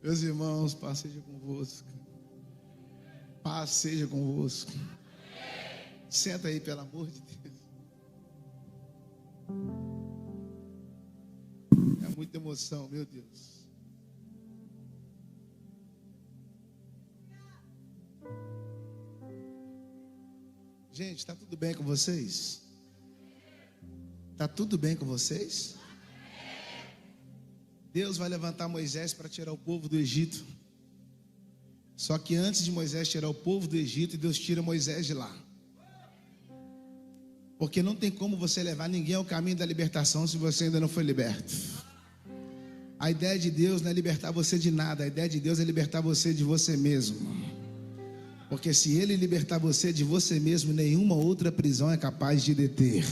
Meus irmãos, paz seja convosco. Paz seja convosco. Senta aí, pelo amor de Deus. É muita emoção, meu Deus. Gente, está tudo bem com vocês? Está tudo bem com vocês? Deus vai levantar Moisés para tirar o povo do Egito. Só que antes de Moisés tirar o povo do Egito, Deus tira Moisés de lá. Porque não tem como você levar ninguém ao caminho da libertação se você ainda não foi liberto. A ideia de Deus não é libertar você de nada. A ideia de Deus é libertar você de você mesmo. Porque se Ele libertar você de você mesmo, nenhuma outra prisão é capaz de deter.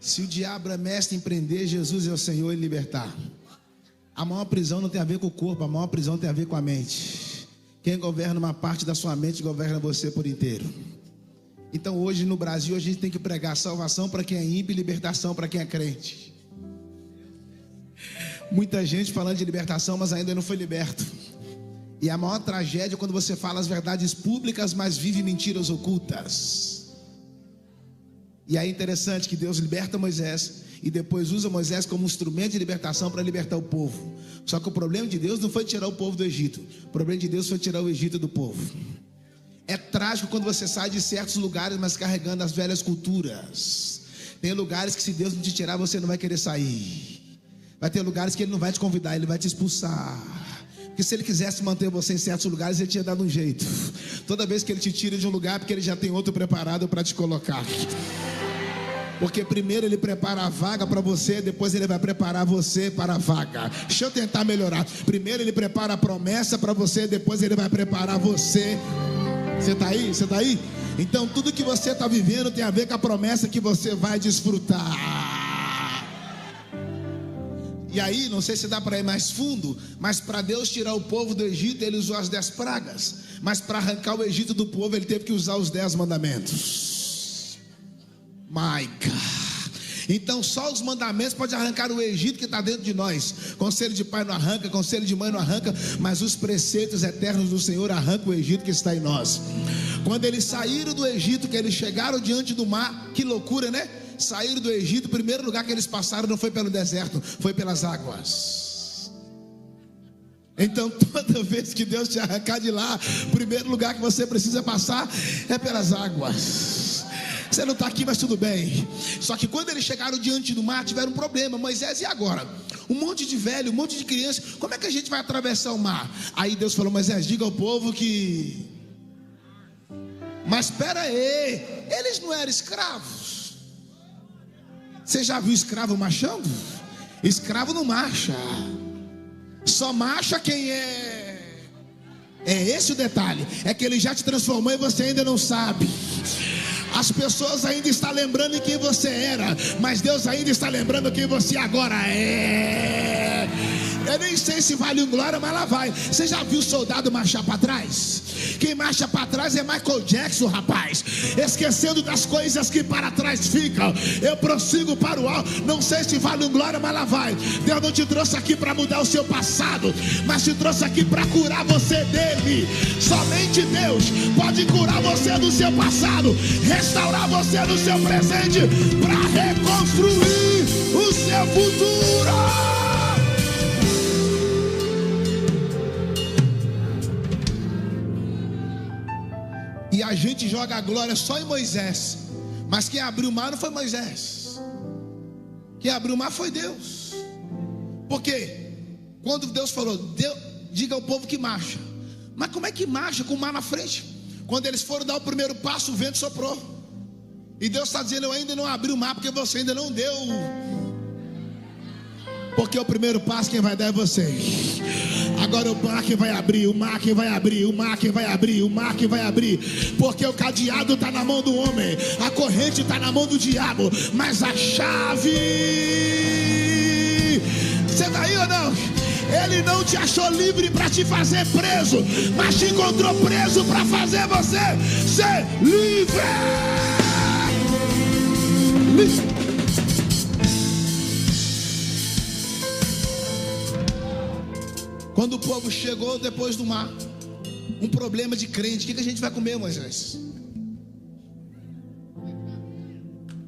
Se o diabo é mestre em prender, Jesus é o Senhor em libertar. A maior prisão não tem a ver com o corpo, a maior prisão tem a ver com a mente. Quem governa uma parte da sua mente, governa você por inteiro. Então hoje no Brasil a gente tem que pregar salvação para quem é ímpio e libertação para quem é crente. Muita gente falando de libertação, mas ainda não foi liberto. E a maior tragédia é quando você fala as verdades públicas, mas vive mentiras ocultas. E aí é interessante que Deus liberta Moisés e depois usa Moisés como instrumento de libertação para libertar o povo. Só que o problema de Deus não foi tirar o povo do Egito. O problema de Deus foi tirar o Egito do povo. É trágico quando você sai de certos lugares, mas carregando as velhas culturas. Tem lugares que se Deus não te tirar, você não vai querer sair. Vai ter lugares que Ele não vai te convidar, Ele vai te expulsar. Porque se Ele quisesse manter você em certos lugares, Ele tinha dado um jeito. Toda vez que Ele te tira de um lugar, porque Ele já tem outro preparado para te colocar. Porque primeiro Ele prepara a vaga para você, depois Ele vai preparar você para a vaga. Deixa eu tentar melhorar. Primeiro Ele prepara a promessa para você, depois Ele vai preparar você. Você está aí? Você está aí? Então tudo que você está vivendo tem a ver com a promessa que você vai desfrutar. E aí, não sei se dá para ir mais fundo, mas para Deus tirar o povo do Egito, Ele usou as 10 pragas. Mas para arrancar o Egito do povo, Ele teve que usar os 10 mandamentos. My God. Então só os mandamentos podem arrancar o Egito que está dentro de nós. Conselho de pai não arranca, conselho de mãe não arranca, mas os preceitos eternos do Senhor arrancam o Egito que está em nós. Quando eles saíram do Egito, que eles chegaram diante do mar, que loucura, né? Saíram do Egito, o primeiro lugar que eles passaram não foi pelo deserto, foi pelas águas. Então toda vez que Deus te arrancar de lá, o primeiro lugar que você precisa passar é pelas águas. Você não está aqui, mas tudo bem. Só que quando eles chegaram diante do mar, tiveram um problema. Moisés, e agora? Um monte de velho, um monte de criança, como é que a gente vai atravessar o mar? Aí Deus falou: Moisés, diga ao povo que... Mas espera aí, eles não eram escravos? Você já viu escravo marchando? Escravo não marcha. Só marcha quem é... É esse o detalhe. É que Ele já te transformou e você ainda não sabe. As pessoas ainda estão lembrando em quem você era, mas Deus ainda está lembrando quem você agora é. Eu nem sei se vale um glória, mas lá vai. Você já viu soldado marchar para trás? Quem marcha para trás é Michael Jackson, rapaz. Esquecendo das coisas que para trás ficam, eu prossigo para o alto. Não sei se vale um glória, mas lá vai. Deus não te trouxe aqui para mudar o seu passado, mas te trouxe aqui para curar você dele. Somente Deus pode curar você do seu passado, restaurar você no seu presente, para reconstruir o seu futuro. E a gente joga a glória só em Moisés, mas quem abriu o mar não foi Moisés. Quem abriu o mar foi Deus. Porque quando Deus falou, diga ao povo que marcha. Mas como é que marcha com o mar na frente? Quando eles foram dar o primeiro passo, o vento soprou. E Deus está dizendo: eu ainda não abri o mar porque você ainda não deu. Porque o primeiro passo quem vai dar é você. Agora o mar que vai abrir, o mar que vai abrir, o mar que vai abrir, o mar que vai abrir. Porque o cadeado está na mão do homem, a corrente está na mão do diabo, mas a chave... Você está aí ou não? Ele não te achou livre para te fazer preso, mas te encontrou preso para fazer você ser livre. Quando o povo chegou depois do mar, um problema de crente, o que a gente vai comer, Moisés?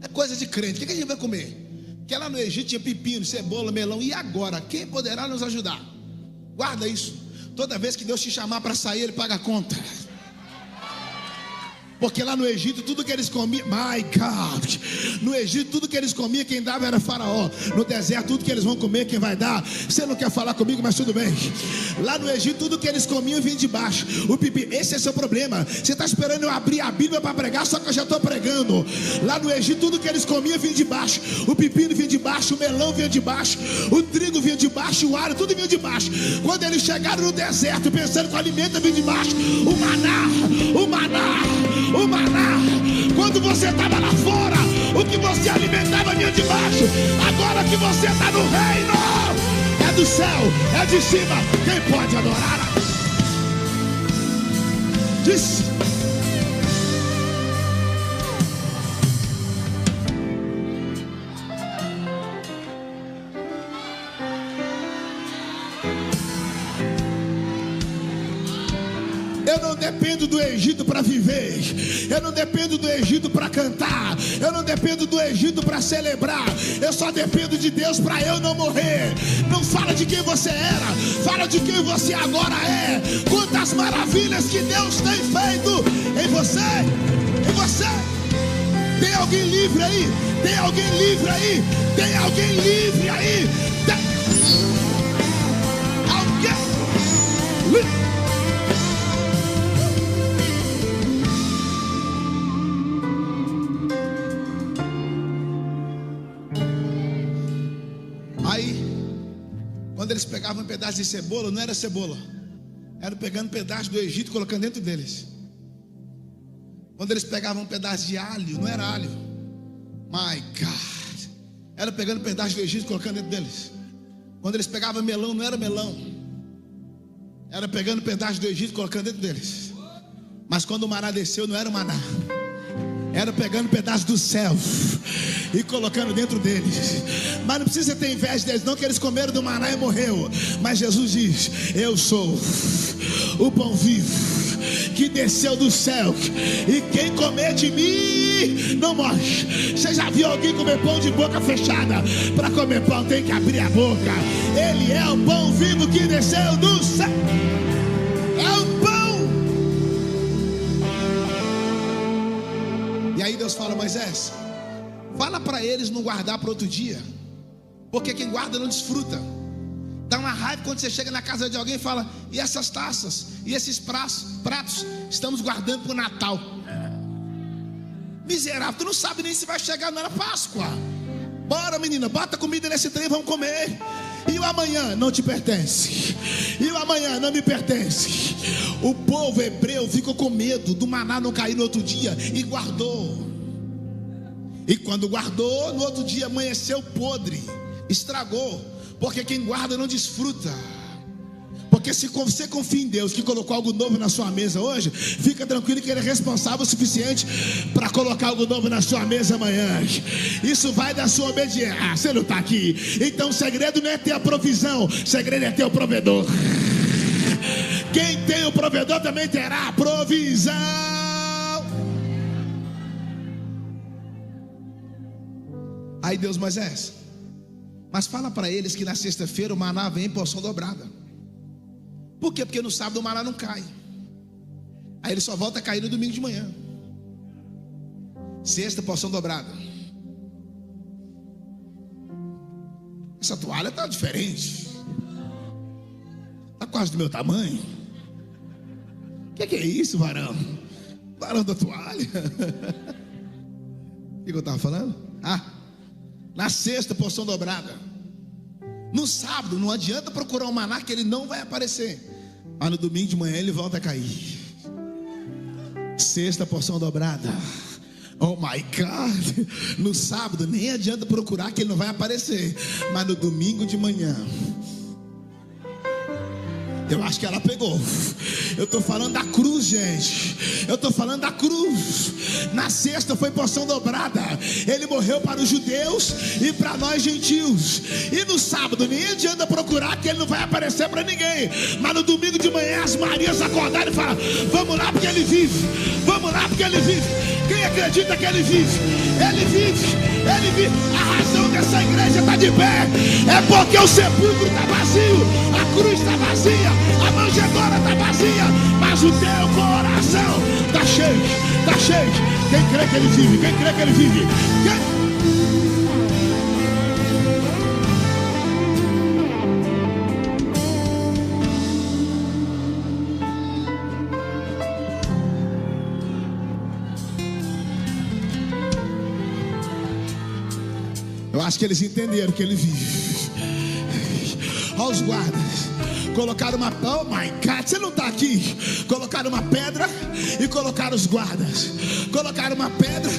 É coisa de crente, o que a gente vai comer? Porque lá no Egito tinha pepino, cebola, melão. E agora, quem poderá nos ajudar? Guarda isso. Toda vez que Deus te chamar para sair, Ele paga a conta. Porque lá no Egito, tudo que eles comiam, my God, no Egito, tudo que eles comiam, quem dava era Faraó. No deserto, tudo que eles vão comer, quem vai dar? Você não quer falar comigo, mas tudo bem. Lá no Egito, tudo que eles comiam vinha de baixo. O pipi, esse é seu problema. Você está esperando eu abrir a Bíblia para pregar, só que eu já estou pregando. Lá no Egito, tudo que eles comiam vinha de baixo. O pepino vinha de baixo, o melão vinha de baixo, o trigo vinha de baixo, o alho, tudo vinha de baixo. Quando eles chegaram no deserto, pensando que o alimento vinha de baixo, o maná. O maná, quando você estava lá fora, o que você alimentava vinha de baixo. Agora que você está no reino, é do céu, é de cima. Quem pode adorar? Diz. Eu não dependo do Egito para viver. Eu não dependo do Egito para cantar. Eu não dependo do Egito para celebrar. Eu só dependo de Deus para eu não morrer. Não fala de quem você era, fala de quem você agora é. Quantas maravilhas que Deus tem feito em você. Em você. Tem alguém livre aí? Tem alguém livre aí? Tem alguém livre aí? Alguém livre. Quando eles pegavam um pedaço de cebola, não era cebola, era pegando um pedaço do Egito e colocando dentro deles. Quando eles pegavam um pedaço de alho, não era alho, my God, era pegando um pedaço do Egito e colocando dentro deles. Quando eles pegavam melão, não era melão, era pegando um pedaço do Egito e colocando dentro deles. Mas quando o maná desceu, não era o maná, era pegando um pedaço do céu e colocando dentro deles. Mas não precisa ter inveja deles não, que eles comeram do maná e morreu. Mas Jesus diz: eu sou o pão vivo que desceu do céu, e quem comer de mim não morre. Você já viu alguém comer pão de boca fechada? Para comer pão tem que abrir a boca. Ele é o pão vivo que desceu do céu. É o pão. E aí Deus fala: Moisés, fala para eles não guardar para outro dia, porque quem guarda não desfruta. Dá uma raiva quando você chega na casa de alguém e fala: e essas taças, e esses pratos, estamos guardando para o Natal. Miserável, tu não sabe nem se vai chegar na Páscoa. Bora menina, bota comida nesse trem, vamos comer. E o amanhã não te pertence, e o amanhã não me pertence. O povo hebreu ficou com medo do maná não cair no outro dia e guardou. E quando guardou, no outro dia amanheceu podre, estragou. Porque quem guarda não desfruta. Porque se você confia em Deus que colocou algo novo na sua mesa hoje, fica tranquilo que Ele é responsável o suficiente para colocar algo novo na sua mesa amanhã. Isso vai da sua obediência. Ah, você não está aqui. Então o segredo não é ter a provisão, o segredo é ter o provedor. Quem tem o provedor também terá a provisão. Aí Deus: Moisés, mas fala para eles que na sexta-feira o maná vem em porção dobrada. Por quê? Porque no sábado o maná não cai. Aí ele só volta a cair no domingo de manhã. Sexta, porção dobrada. Essa toalha está diferente. Está quase do meu tamanho. O que é isso, varão? Varão da toalha. O que eu estava falando? Na sexta, porção dobrada. No sábado, não adianta procurar um maná, que ele não vai aparecer. Mas no domingo de manhã ele volta a cair. Sexta, porção dobrada. Oh my God. No sábado nem adianta procurar, que ele não vai aparecer. Mas no domingo de manhã Eu acho que ela pegou. Eu estou falando da cruz, gente. Eu estou falando da cruz. Na sexta foi porção dobrada. Ele morreu para os judeus e para nós gentios. E no sábado nem adianta procurar, que ele não vai aparecer para ninguém. Mas no domingo de manhã as Marias acordaram e falaram: vamos lá porque ele vive. Vamos lá porque ele vive. Quem acredita que ele vive? Ele vive. Ele vive. A razão dessa igreja está de pé é porque o sepulcro está vazio, a cruz está vazia, a manjedoura está vazia, mas o teu coração está cheio, está cheio. Quem crê que ele vive? Quem crê que ele vive? Eu acho que eles entenderam que ele vive. Olha os guardas. Colocaram uma... Oh my God, você não está aqui. Colocaram uma pedra e colocaram os guardas. Colocaram uma pedra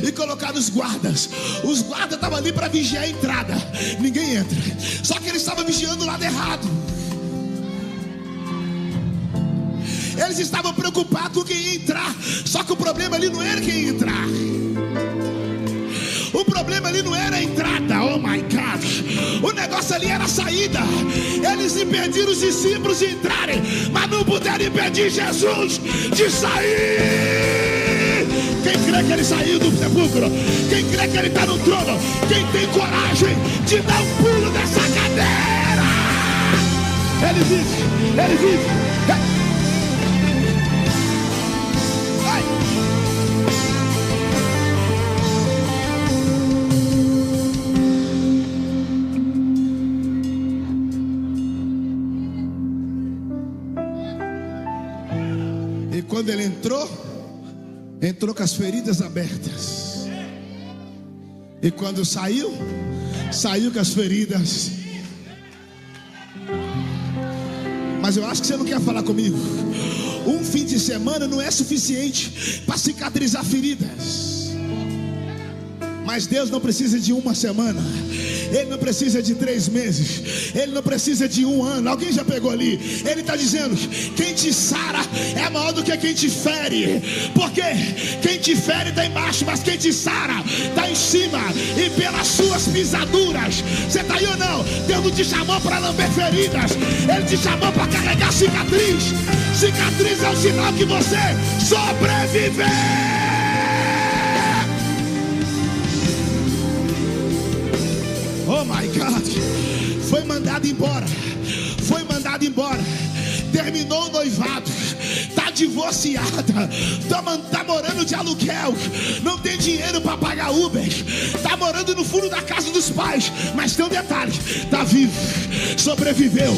e colocaram os guardas. Os guardas estavam ali para vigiar a entrada. Ninguém entra. Só que eles estavam vigiando o lado errado. Eles estavam preocupados com quem ia entrar. Só que o problema ali não era quem ia entrar. O problema ali não era a entrada, oh my God. O negócio ali era a saída. Eles impediram os discípulos de entrarem, mas não puderam impedir Jesus de sair. Quem crê que ele saiu do sepulcro? Quem crê que ele está no trono? Quem tem coragem de dar um pulo dessa cadeira? Ele vive, ele vive. Quando ele entrou com as feridas abertas. E quando saiu com as feridas. Mas eu acho que você não quer falar comigo. Um fim de semana não é suficiente para cicatrizar feridas. Mas Deus não precisa de uma semana. Ele não precisa de 3 meses. Ele não precisa de 1 ano. Alguém já pegou ali? Ele está dizendo: quem te sara é maior do que quem te fere. Porque quem te fere está embaixo, mas quem te sara está em cima. E pelas suas pisaduras. Você está aí ou não? Deus não te chamou para lamber feridas. Ele te chamou para carregar cicatriz. Cicatriz é o sinal que você sobreviveu. Oh my God. Foi mandado embora. Foi mandado embora. Terminou o noivado. Está divorciada. Está morando de aluguel. Não tem dinheiro para pagar Uber. Está morando no fundo da casa dos pais. Mas tem um detalhe: está vivo. Sobreviveu.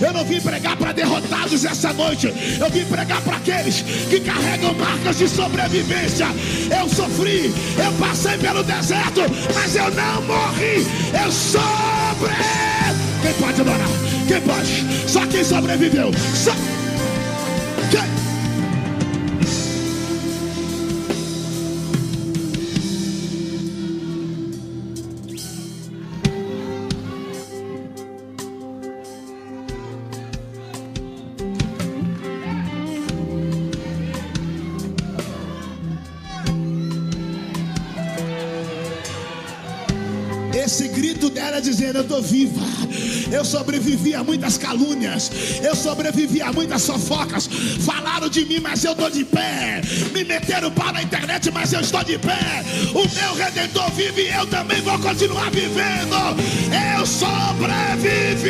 Eu não vim pregar para derrotados essa noite. Eu vim pregar para aqueles que carregam marcas de sobrevivência. Eu sofri. Eu passei pelo deserto. Mas eu não morri. Eu sobrevivi. Quem pode adorar? Quem pode? Só quem sobreviveu. Só quem? Esse grito dela dizendo: eu estou viva. Eu sobrevivi a muitas calúnias. Eu sobrevivi a muitas fofocas. Falaram de mim, mas eu estou de pé. Me meteram pau na internet, mas eu estou de pé. O meu Redentor vive e eu também vou continuar vivendo. Eu sobrevivi.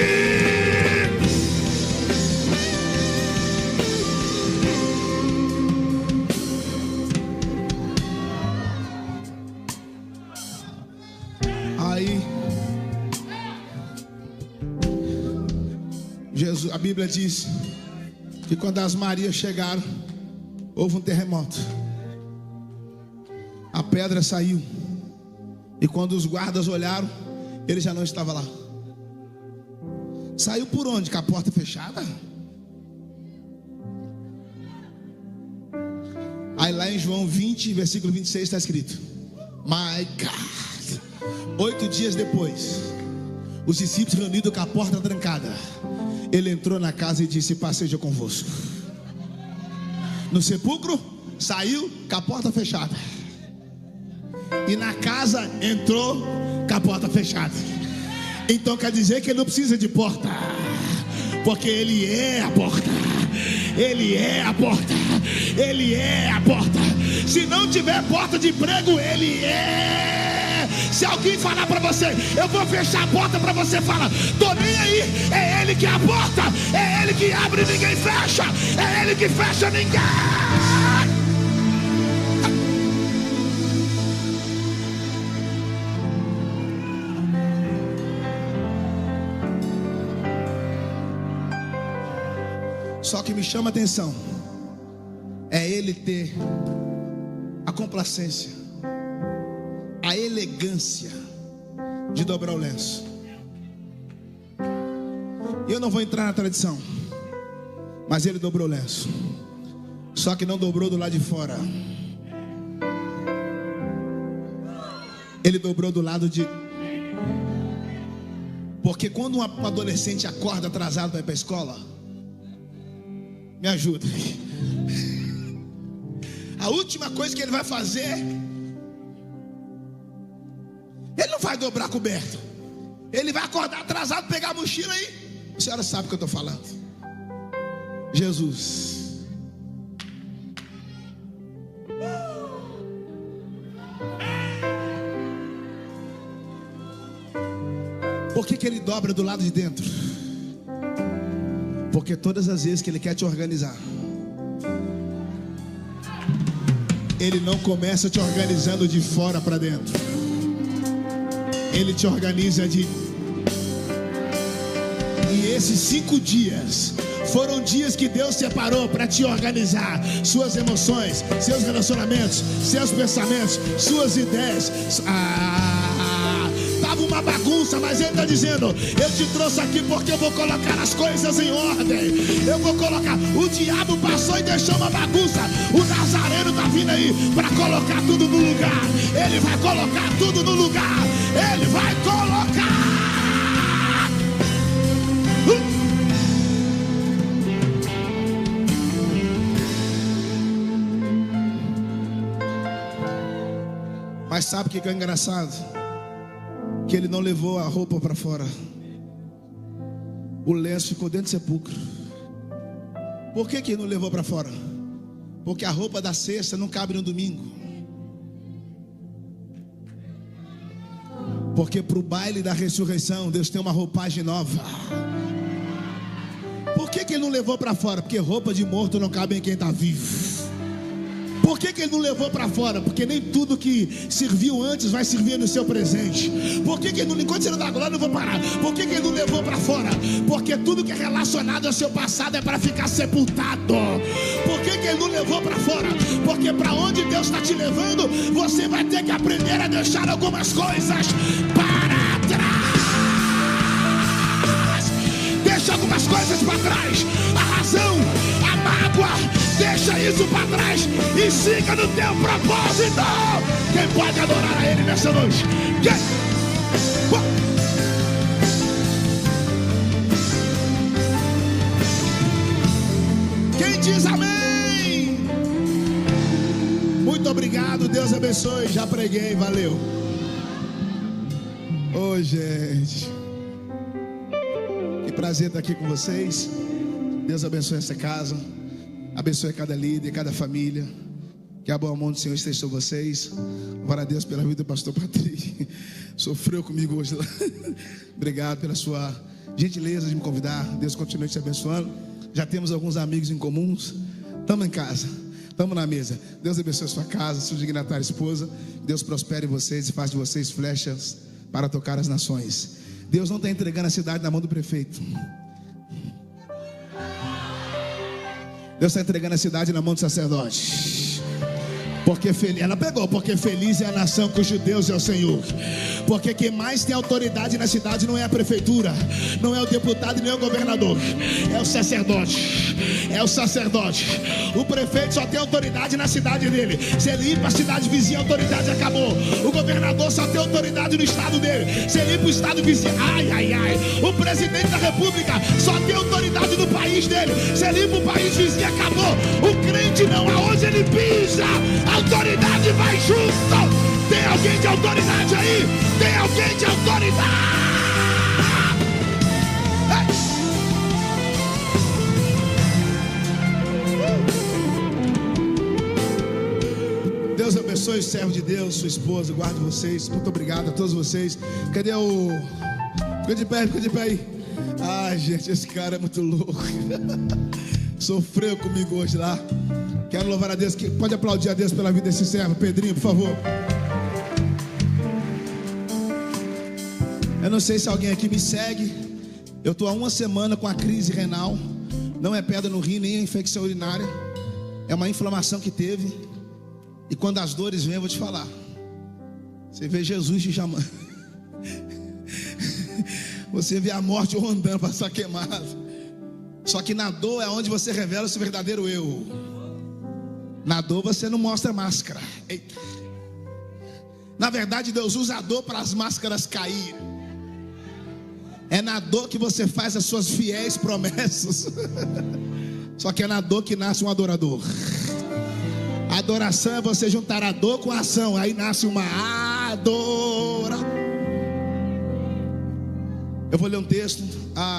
Aí Jesus, a Bíblia diz que quando as Marias chegaram, houve um terremoto. A pedra saiu. E quando os guardas olharam, ele já não estava lá. Saiu por onde? Com a porta fechada? Aí lá em João 20, versículo 26 está escrito: My God. 8 dias depois, os discípulos reunidos com a porta trancada, Ele entrou na casa e disse: paz seja convosco. No sepulcro, saiu com a porta fechada. E na casa entrou com a porta fechada. Então quer dizer que ele não precisa de porta, porque ele é a porta. Ele é a porta. Ele é a porta. Se não tiver porta de emprego, ele é. Se alguém falar para você: eu vou fechar a porta, para você falar: tô nem aí. É ele que é a porta. É ele que abre e ninguém fecha. É ele que fecha ninguém. Só que me chama a atenção é ele ter a complacência, a elegância de dobrar o lenço. Eu não vou entrar na tradição, mas ele dobrou o lenço. Só que não dobrou do lado de fora. Ele dobrou do lado de... Porque quando um adolescente acorda atrasado para ir para a escola, me ajuda. A última coisa que ele vai fazer, ele não vai dobrar a coberta. Ele vai acordar atrasado, pegar a mochila aí. A senhora sabe o que eu estou falando. Jesus. Por que ele dobra do lado de dentro? Porque todas as vezes que ele quer te organizar, ele não começa te organizando de fora para dentro. Ele te organiza de... E esses 5 dias foram dias que Deus separou para te organizar suas emoções, seus relacionamentos, seus pensamentos, suas ideias. Estava uma bagunça, mas ele está dizendo: eu te trouxe aqui porque eu vou colocar as coisas em ordem. Eu vou colocar. O diabo passou e deixou uma bagunça. O Nazareno está vindo aí para colocar tudo no lugar. Ele vai colocar tudo no lugar. Ele vai colocar. Mas sabe o que é engraçado? Que ele não levou a roupa para fora. O lenço ficou dentro do sepulcro. Por que ele não levou para fora? Porque a roupa da sexta não cabe no domingo. Porque para o baile da ressurreição Deus tem uma roupagem nova. Por que ele não levou para fora? Porque roupa de morto não cabe em quem está vivo. Por que ele não levou para fora? Porque nem tudo que serviu antes vai servir no seu presente. Por que ele não... Enquanto você não dá glória, eu não vou parar. Por que ele não levou para fora? Porque tudo que é relacionado ao seu passado é para ficar sepultado. Por que ele não levou para fora? Porque para onde Deus está te levando, você vai ter que aprender a deixar algumas coisas para trás. Deixa algumas coisas para trás. A razão, a mágoa, deixa isso para trás e siga no teu propósito. Quem pode adorar a Ele nessa noite? Quem diz amém? Muito obrigado, Deus abençoe. Já preguei, valeu. Ô, gente, que prazer estar aqui com vocês. Deus abençoe essa casa. Abençoe cada líder, cada família. Que a boa mão do Senhor esteja sobre vocês. Louvar a Deus pela vida do pastor Patrick. Sofreu comigo hoje lá. Obrigado pela sua gentileza de me convidar. Deus continue te abençoando. Já temos alguns amigos em comuns. Estamos em casa, estamos na mesa. Deus abençoe a sua casa, sua dignatária esposa. Deus prospere vocês e faça de vocês flechas para tocar as nações. Deus não está entregando a cidade na mão do prefeito. Deus está entregando a cidade na mão do sacerdote. Porque feliz, ela pegou, porque feliz é a nação cujo Deus é o Senhor. Porque quem mais tem autoridade na cidade não é a prefeitura, não é o deputado, nem é o governador, é o sacerdote. É o sacerdote. O prefeito só tem autoridade na cidade dele. Se ele ir para a cidade vizinha, a autoridade acabou. O governador só tem autoridade no estado dele. Se ele ir para o estado vizinho, ai, ai, ai. O presidente da república só tem autoridade no país dele. Se ele ir para o país vizinho, acabou. O crente não, aonde ele pisa, a autoridade vai junto. Tem alguém de autoridade aí? Tem alguém de autoridade? Deus abençoe o servo de Deus, sua esposa, guarde vocês. Muito obrigado a todos vocês. Cadê o... Fica de pé aí. Ai, gente, esse cara é muito louco. Sofreu comigo hoje lá. Quero louvar a Deus. Pode aplaudir a Deus pela vida desse servo. Pedrinho, por favor. Eu não sei se alguém aqui me segue. Eu estou há uma semana com a crise renal. Não é pedra no rim, nem é infecção urinária. É uma inflamação que teve. E quando as dores vêm, eu vou te falar. Você vê Jesus te chamando. Você vê a morte rondando, passar queimado. Só que na dor é onde você revela o seu verdadeiro eu. Na dor você não mostra máscara. Eita. Na verdade, Deus usa a dor para as máscaras caírem. É na dor que você faz as suas fiéis promessas. Só que é na dor que nasce um adorador. Adoração é você juntar a dor com a ação. Aí nasce uma adoração. Eu vou ler um texto.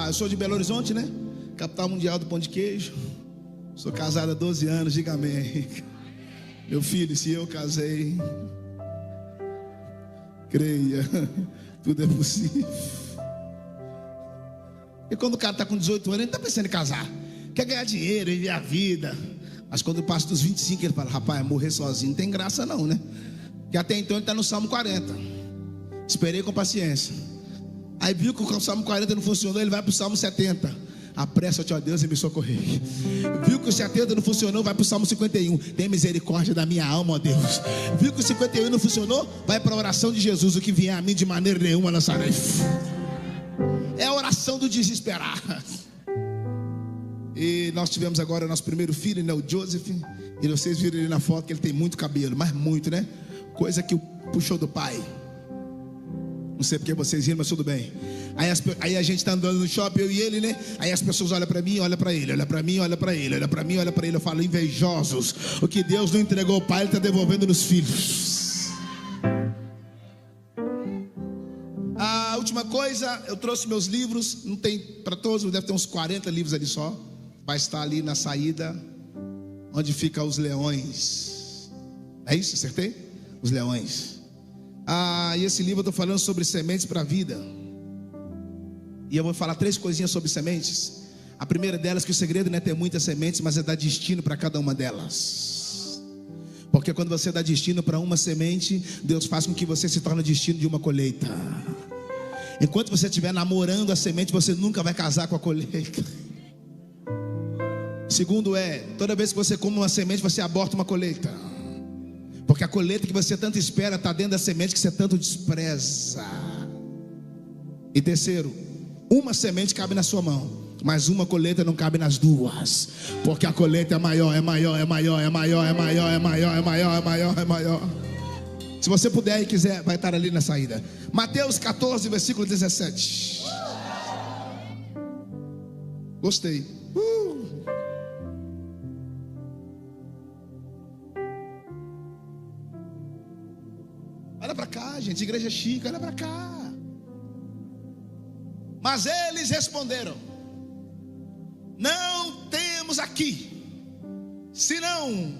Eu sou de Belo Horizonte, né? Capital mundial do pão de queijo. Sou casado há 12 anos, diga amém. Meu filho, se eu casei, creia, tudo é possível. E quando o cara está com 18 anos, ele não está pensando em casar. Quer ganhar dinheiro, viver a vida. Mas quando passa dos 25, ele fala: rapaz, morrer sozinho não tem graça não, né? Que até então ele está no Salmo 40. Esperei com paciência. Aí viu que o Salmo 40 não funcionou, ele vai para o Salmo 70. Apressa-te, ó Deus, e me socorrei. Viu que o 70 não funcionou, vai para o Salmo 51. Tem misericórdia da minha alma, ó Deus. Viu que o 51 não funcionou, vai para a oração de Jesus: o que vier a mim de maneira nenhuma lançarei. É a oração do desesperado. E nós tivemos agora o nosso primeiro filho, né, o Joseph. E vocês viram ele na foto que ele tem muito cabelo, mas muito, né? Coisa que puxou do pai. Não sei porque vocês riram, mas tudo bem. Aí a gente está andando no shopping, eu e ele, né? Aí as pessoas olham para mim, olham para ele, olham para mim, olham para ele, olham para mim, olham para ele. Eu falo: invejosos. O que Deus não entregou ao pai, ele está devolvendo nos filhos. A última coisa, eu trouxe meus livros. Não tem para todos, deve ter uns 40 livros ali só. Vai estar ali na saída, onde ficam os leões. É isso? Acertei? Os leões. E esse livro eu estou falando sobre sementes para a vida. E eu vou falar 3 coisinhas sobre sementes. A primeira delas, que o segredo não é ter muitas sementes, mas é dar destino para cada uma delas. Porque quando você dá destino para uma semente, Deus faz com que você se torne destino de uma colheita. Enquanto você estiver namorando a semente, você nunca vai casar com a colheita. Segundo toda vez que você come uma semente, você aborta uma colheita. Porque a colheita que você tanto espera está dentro da semente que você tanto despreza. E terceiro, uma semente cabe na sua mão, mas uma colheita não cabe nas duas. Porque a colheita é maior, é maior, é maior, é maior, é maior, é maior, é maior, é maior, é maior. Se você puder e quiser, vai estar ali na saída. Mateus 14, versículo 17. Gostei. Olha para cá, gente, igreja chique, olha para cá. Mas eles responderam: não temos aqui, senão.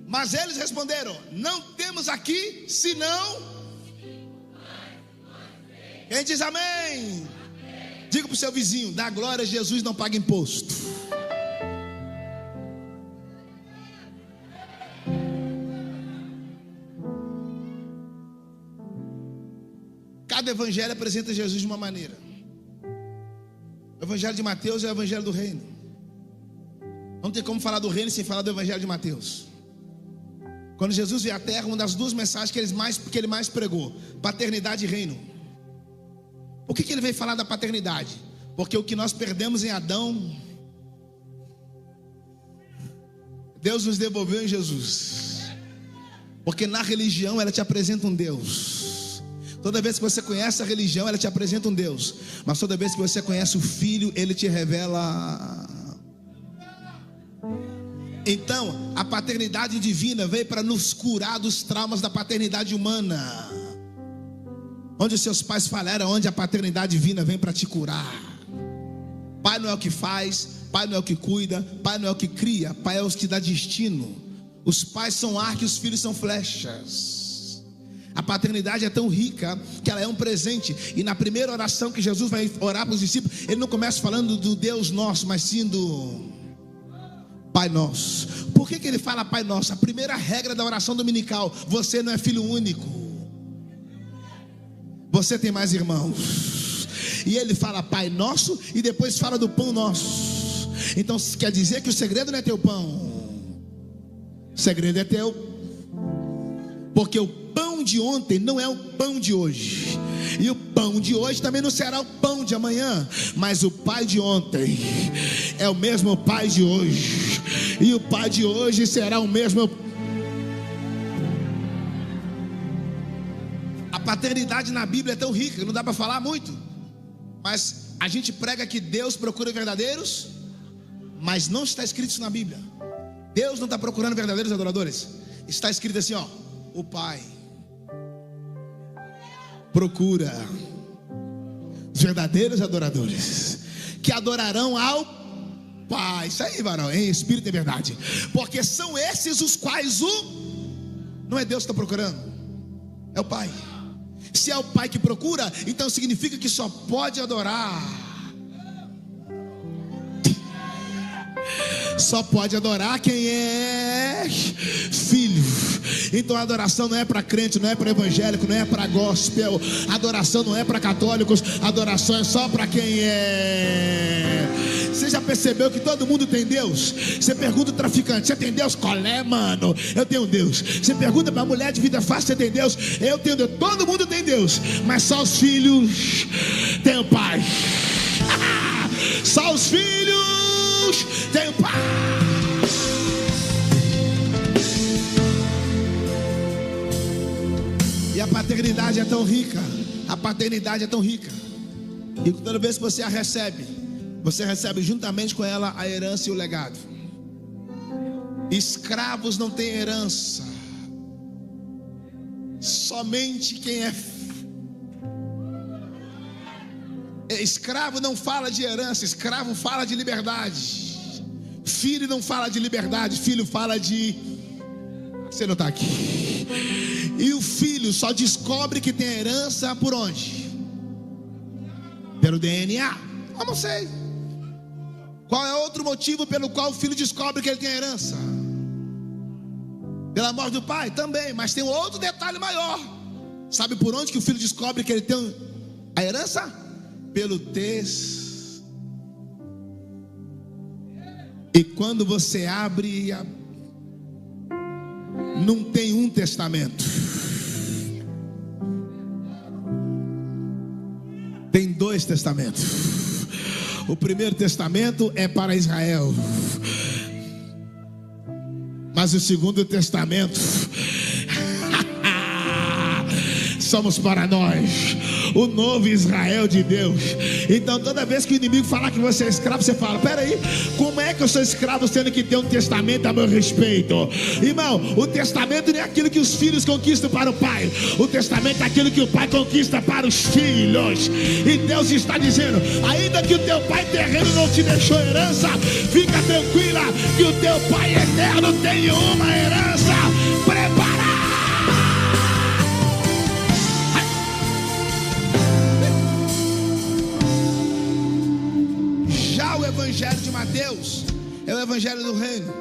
Mas eles responderam: não temos aqui, senão. Quem diz amém? Diga para o seu vizinho: dá glória a Jesus, não paga imposto. Cada evangelho apresenta Jesus de uma maneira. O evangelho de Mateus é o evangelho do reino. Não tem como falar do reino sem falar do evangelho de Mateus. Quando Jesus veio à terra, uma das duas mensagens que ele mais pregou: paternidade e reino. Por que ele veio falar da paternidade? Porque o que nós perdemos em Adão, Deus nos devolveu em Jesus. Porque na religião ela te apresenta um Deus. Toda vez que você conhece a religião, ela te apresenta um Deus. Mas toda vez que você conhece o Filho, ele te revela. Então, a paternidade divina veio para nos curar dos traumas da paternidade humana. Onde os seus pais falharam, onde a paternidade divina vem para te curar. Pai não é o que faz, pai não é o que cuida, pai não é o que cria, pai é o que dá destino. Os pais são arcos e os filhos são flechas. A paternidade é tão rica que ela é um presente. E na primeira oração que Jesus vai orar para os discípulos, ele não começa falando do Deus nosso, mas sim do Pai Nosso. Por que ele fala Pai Nosso? A primeira regra da oração dominical: você não é filho único, você tem mais irmãos. E ele fala Pai Nosso e depois fala do pão nosso. Então quer dizer que o segredo não é teu pão, o segredo é teu. Porque o pão de ontem não é o pão de hoje, e o pão de hoje também não será o pão de amanhã. Mas o pai de ontem é o mesmo pai de hoje, e o pai de hoje será o mesmo. A paternidade na Bíblia é tão rica, não dá para falar muito. Mas a gente prega que Deus procura verdadeiros, mas não está escrito isso na Bíblia. Deus não está procurando verdadeiros adoradores. Está escrito assim, ó: o Pai procura os verdadeiros adoradores, que adorarão ao Pai. Isso aí, varão, em espírito e verdade. Porque são esses os quais não é Deus que está procurando, é o Pai. Se é o Pai que procura, então significa que só pode adorar, só pode adorar quem é filho. Então a adoração não é para crente, não é para evangélico, não é para gospel. A adoração não é para católicos, a adoração é só para quem é. Você já percebeu que todo mundo tem Deus? Você pergunta o traficante: você tem Deus? Qual é, mano? Eu tenho Deus. Você pergunta para a mulher de vida fácil: você tem Deus? Eu tenho Deus. Todo mundo tem Deus, mas só os filhos têm o Pai. Só os filhos têm o Pai. E a paternidade é tão rica. A paternidade é tão rica. E toda vez que você a recebe, você recebe juntamente com ela a herança e o legado. Escravos não têm herança. Somente quem é escravo não fala de herança. Escravo fala de liberdade. Filho não fala de liberdade. Filho fala de... Você não está aqui. E o filho só descobre que tem herança por onde? Pelo DNA. Eu não sei. Qual é outro motivo pelo qual o filho descobre que ele tem herança? Pela morte do pai? Também. Mas tem outro detalhe maior. Sabe por onde que o filho descobre que ele tem a herança? Pelo texto. E quando você abre não tem um testamento, tem dois testamentos. O primeiro testamento é para Israel, mas o segundo testamento somos para nós, o novo Israel de Deus. Então toda vez que o inimigo falar que você é escravo, você fala: peraí, como é que eu sou escravo sendo que tem um testamento a meu respeito? Irmão, o testamento não é aquilo que os filhos conquistam para o pai. O testamento é aquilo que o pai conquista para os filhos. E Deus está dizendo: ainda que o teu pai terreno não te deixou herança, fica tranquila que o teu pai eterno tem uma herança preparada. O evangelho de Mateus é o evangelho do reino.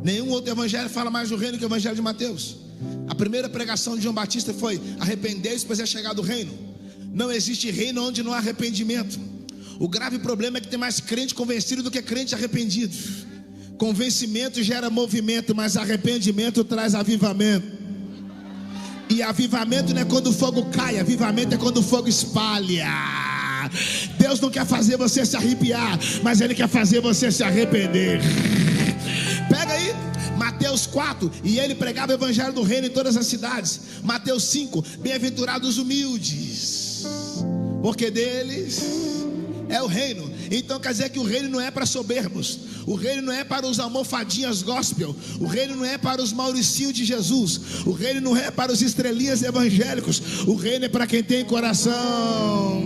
Nenhum outro evangelho fala mais do reino que o evangelho de Mateus. A primeira pregação de João Batista foi: arrependei-vos, pois é chegado o reino. Não existe reino onde não há arrependimento. O grave problema é que tem mais crente convencido do que crente arrependido. Convencimento gera movimento, mas arrependimento traz avivamento. E avivamento não é quando o fogo cai, avivamento é quando o fogo espalha. Deus não quer fazer você se arrepiar, mas Ele quer fazer você se arrepender. Pega aí Mateus 4, e ele pregava o evangelho do reino em todas as cidades. Mateus 5, bem-aventurados os humildes, porque deles é o reino. Então quer dizer que o reino não é para soberbos, o reino não é para os almofadinhas gospel, o reino não é para os mauricinhos de Jesus, o reino não é para os estrelinhas evangélicos, o reino é para quem tem coração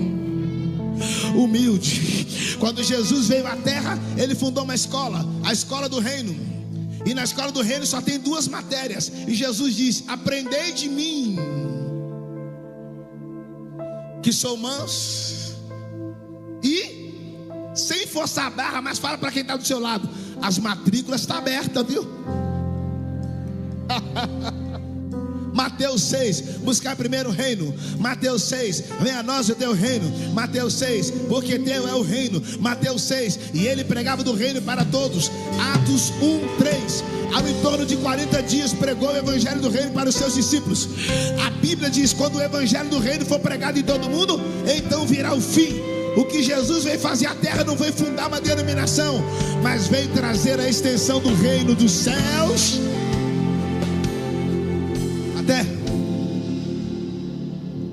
humilde. Quando Jesus veio à terra, ele fundou uma escola, a escola do reino. E na escola do reino só tem 2 matérias. E Jesus diz: aprendei de mim, que sou manso e sem forçar a barra. Mas fala para quem está do seu lado: as matrículas estão abertas, viu? Mateus 6, buscar primeiro o reino. Mateus 6, venha a nós o teu reino. Mateus 6, porque teu é o reino. Mateus 6, e ele pregava do reino para todos. Atos 1, 3, ao em torno de 40 dias pregou o evangelho do reino para os seus discípulos. A Bíblia diz: quando o evangelho do reino for pregado em todo mundo, então virá o fim. O que Jesus veio fazer à terra não veio fundar uma denominação, mas veio trazer a extensão do reino dos céus até.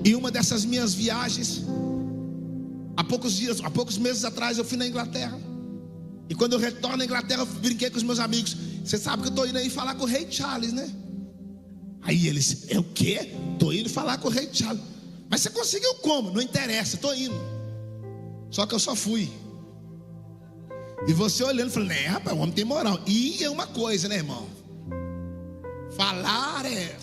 E uma dessas minhas viagens, há poucos meses atrás, eu fui na Inglaterra. E quando eu retorno à Inglaterra, eu brinquei com os meus amigos: você sabe que eu estou indo aí falar com o rei Charles, né? Aí eles: é o quê? Estou indo falar com o rei Charles. Mas você conseguiu como? Não interessa, estou indo. Só que eu só fui. E você olhando, falando: né, rapaz, o homem tem moral. E é uma coisa, né, irmão? Falar é...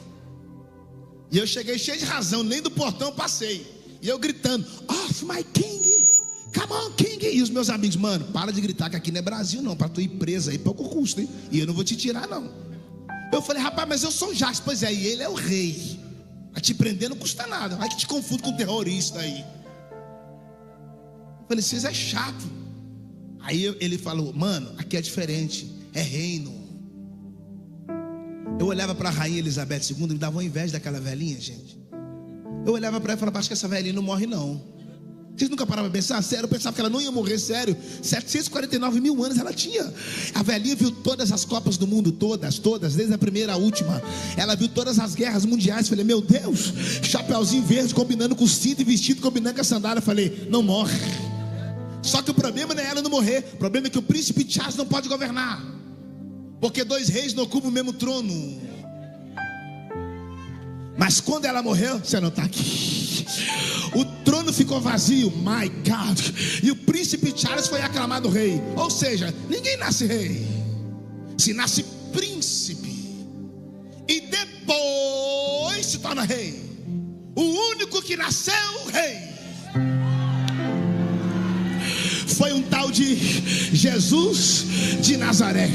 E eu cheguei cheio de razão, nem do portão passei. E eu gritando: off my king, come on king. E os meus amigos: mano, para de gritar, que aqui não é Brasil não, para tu ir presa aí, pouco custa, hein? E eu não vou te tirar não. Eu falei: rapaz, mas eu sou Jacques. Pois é, e ele é o rei. A te prender não custa nada, vai que te confundo com um terrorista aí. Eu falei: vocês é chato. Aí ele falou: mano, aqui é diferente, é reino. Eu olhava para a rainha Elizabeth II, me dava uma inveja daquela velhinha, gente. Eu olhava para ela e falava: acho que essa velhinha não morre não. Vocês nunca pararam para pensar? Sério, eu pensava que ela não ia morrer, sério. 749 mil anos ela tinha. A velhinha viu todas as Copas do Mundo, todas, desde a primeira à última. Ela viu todas as guerras mundiais. Falei: meu Deus, chapeuzinho verde combinando com o cinto e vestido combinando com a sandália. Falei: não morre. Só que o problema não é ela não morrer, o problema é que o príncipe Charles não pode governar, porque 2 reis não ocupam o mesmo trono. Mas quando ela morreu, você não está aqui, o trono ficou vazio, my God. E o príncipe Charles foi aclamado rei. Ou seja, ninguém nasce rei, se nasce príncipe e depois se torna rei. O único que nasceu rei foi um tal de Jesus de Nazaré.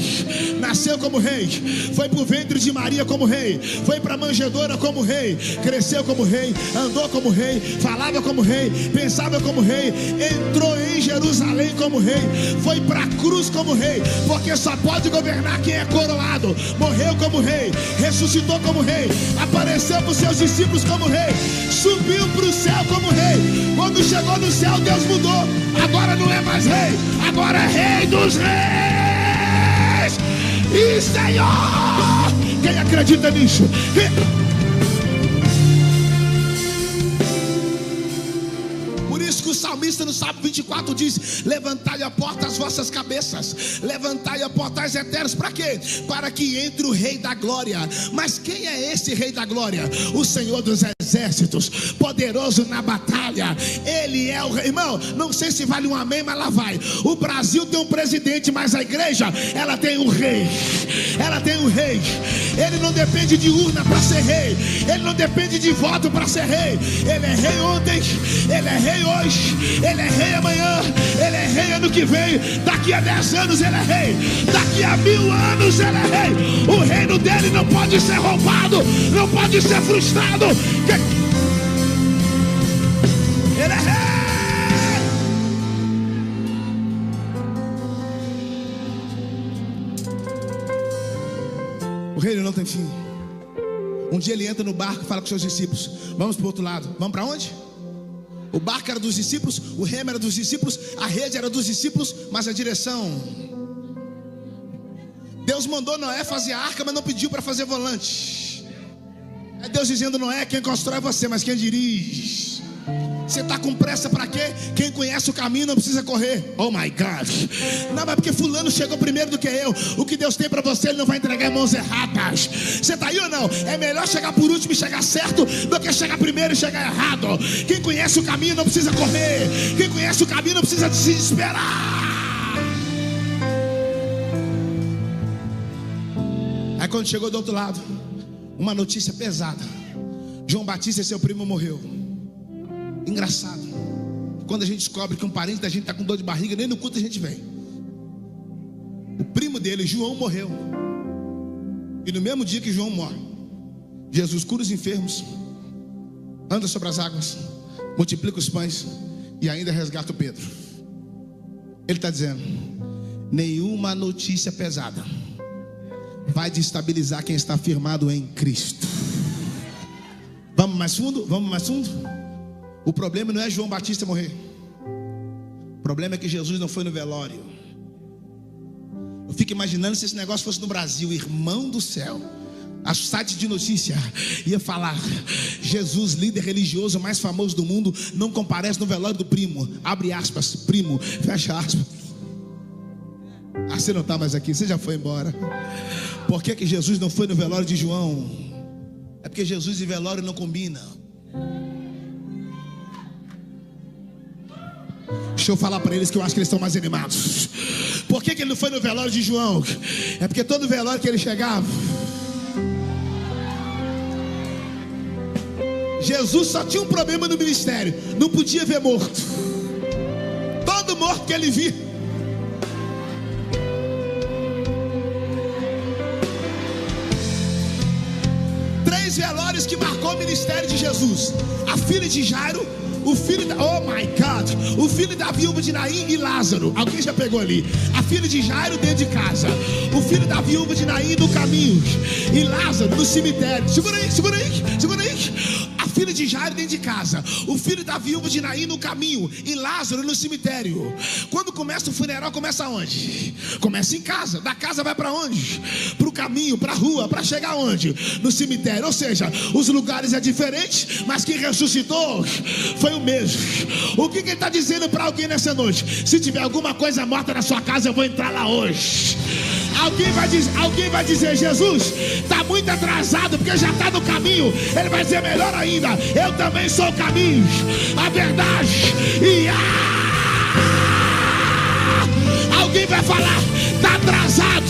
Nasceu como rei, foi para o ventre de Maria como rei, foi para a manjedoura como rei, cresceu como rei, andou como rei, falava como rei, pensava como rei, entrou em Jerusalém como rei, foi para a cruz como rei, porque só pode governar quem é coroado. Morreu como rei, ressuscitou como rei, apareceu para os seus discípulos como rei, subiu para o céu como rei. Quando chegou no céu, Deus mudou. Agora não é mais rei, agora é rei dos reis e Senhor. Quem acredita nisso? Por isso que o salmista no Salmo 24 diz: levantai a porta as vossas cabeças, levantai a portais eternos. Para quê? Para que entre o rei da glória. Mas quem é esse rei da glória? O Senhor dos exércitos, poderoso na batalha. Ele é o rei. Irmão, não sei se vale um amém, mas lá vai. O Brasil tem um presidente, mas a igreja, ela tem um rei. Ela tem um rei. Ele não depende de urna para ser rei, ele não depende de voto para ser rei. Ele é rei ontem, ele é rei hoje, ele é rei amanhã, ele é rei ano que vem. Daqui a 10 anos ele é rei, daqui a 1000 anos ele é rei. O reino dele não pode ser roubado, não pode ser frustrado. Ele é rei. reino não tem fim. Um dia ele entra no barco e fala com seus discípulos: vamos para o outro lado. Vamos para onde? O barco era dos discípulos, o remo era dos discípulos, a rede era dos discípulos, mas a direção... Deus mandou Noé fazer a arca, mas não pediu para fazer volante. É Deus dizendo: Noé, quem constrói é você, mas quem dirige? Você está com pressa para quê? Quem conhece o caminho não precisa correr. Oh my God. Não, mas porque fulano chegou primeiro do que eu. O que Deus tem para você, Ele não vai entregar em mãos erradas. Você está aí ou não? É melhor chegar por último e chegar certo do que chegar primeiro e chegar errado. Quem conhece o caminho não precisa correr. Quem conhece o caminho não precisa se desesperar. Aí quando chegou do outro lado, uma notícia pesada: João Batista e seu primo morreu. Engraçado, quando a gente descobre que um parente da gente está com dor de barriga, nem no culto a gente vem. O primo dele, João, morreu. E no mesmo dia que João morre, Jesus cura os enfermos, anda sobre as águas, multiplica os pães e ainda resgata o Pedro. Ele está dizendo: nenhuma notícia pesada vai destabilizar quem está firmado em Cristo. Vamos mais fundo? Vamos mais fundo? O problema não é João Batista morrer. O problema é que Jesus não foi no velório. Eu fico imaginando se esse negócio fosse no Brasil, irmão do céu. A site de notícia ia falar: Jesus, líder religioso mais famoso do mundo, não comparece no velório do primo. Abre aspas, primo, fecha aspas. Ah, você não está mais aqui, você já foi embora. Por que Jesus não foi no velório de João? É porque Jesus e velório não combinam. Deixa eu falar para eles que eu acho que eles estão mais animados. Por que ele não foi no velório de João? É porque todo velório que ele chegava, Jesus só tinha um problema no ministério: não podia ver morto. Todo morto que ele via, três velórios que marcou o ministério de Jesus: a filha de Jairo, o filho da... oh my God, o filho da viúva de Naim e Lázaro. Alguém já pegou ali? A filha de Jairo dentro de casa, o filho da viúva de Naim no caminho, e Lázaro no cemitério. Segura aí, segura aí, segura aí. A filha de Jairo dentro de casa, o filho da viúva de Naim no caminho, e Lázaro no cemitério. Quando começa o funeral, começa onde? Começa em casa. Da casa vai para onde? Para o caminho, para a rua, para chegar onde? No cemitério. Ou seja, os lugares é diferente, mas quem ressuscitou foi o mesmo. O que ele está dizendo para alguém nessa noite? Se tiver alguma coisa morta na sua casa, eu vou entrar lá hoje. Alguém vai dizer: Jesus, está muito atrasado, porque já está no caminho. Ele vai dizer melhor ainda: eu também sou o caminho, a verdade e alguém vai falar: está atrasado,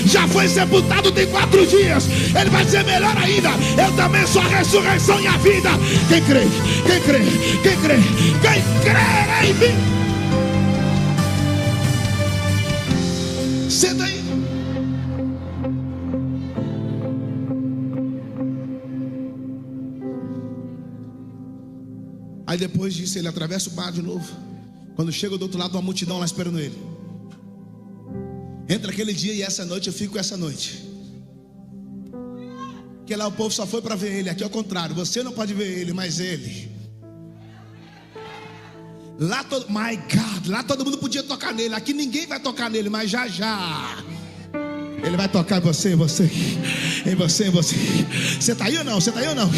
já foi sepultado tem 4 dias. Ele vai dizer melhor ainda: eu também sou a ressurreição e a vida. Quem crê? Quem crê? Quem crê? Quem crê em mim? Senta aí. Aí depois disso ele atravessa o mar de novo. Quando chega do outro lado, uma multidão lá esperando ele. Entra aquele dia e essa noite eu fico com essa noite. Porque lá o povo só foi para ver ele. Aqui é o contrário, você não pode ver ele, mas ele. Lá todo, my God, lá todo mundo podia tocar nele. Aqui ninguém vai tocar nele, mas já já ele vai tocar em você, em você, em você, em você. Você está aí ou não? Você está aí ou não?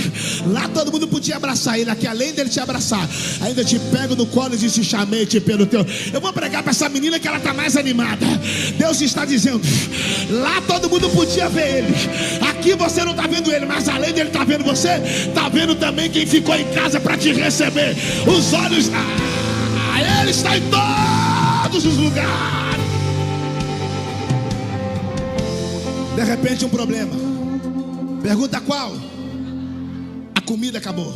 Lá todo mundo podia abraçar ele. Aqui, além dele te abraçar, ainda te pego no colo e diz: te chamei-te pelo teu. Eu vou pregar para essa menina que ela está mais animada. Deus está dizendo: lá todo mundo podia ver ele. Aqui você não está vendo ele, mas além dele estar vendo você, está vendo também quem ficou em casa para te receber. Os olhos, ele está em todos os lugares. De repente um problema. Pergunta qual? A comida acabou.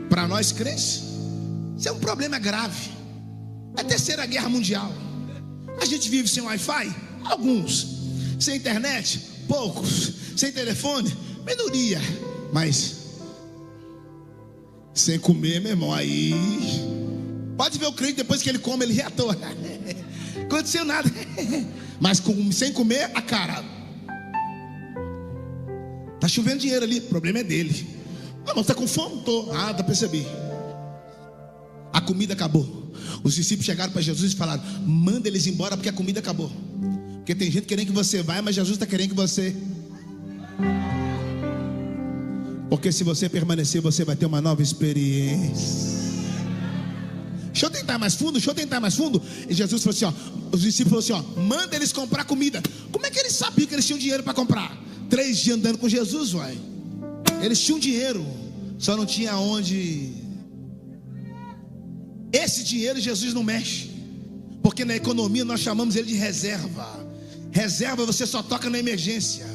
Para nós crentes, isso é um problema grave. É a 3ª guerra mundial. A gente vive sem Wi-Fi? Alguns. Sem internet? Poucos. Sem telefone? Minoria. Mas sem comer, meu irmão, aí pode ver o crente, depois que ele come, ele reator. Aconteceu nada. Mas sem comer, a cara. chovendo dinheiro ali, o problema é dele. Ah, mas está com fome? Tô. Ah, tá, percebi. A comida acabou. Os discípulos chegaram para Jesus e falaram: manda eles embora porque a comida acabou. Porque tem gente querendo que você vá, mas Jesus está querendo que você. Porque se você permanecer, você vai ter uma nova experiência. Deixa eu tentar mais fundo, deixa eu tentar mais fundo. E Jesus falou assim, ó, os discípulos falaram assim, ó, manda eles comprar comida. Como é que eles sabiam que eles tinham dinheiro para comprar? 3 dias andando com Jesus, vai. Eles tinham dinheiro, só não tinha onde. Esse dinheiro Jesus não mexe, porque na economia nós chamamos ele de reserva. Reserva você só toca na emergência.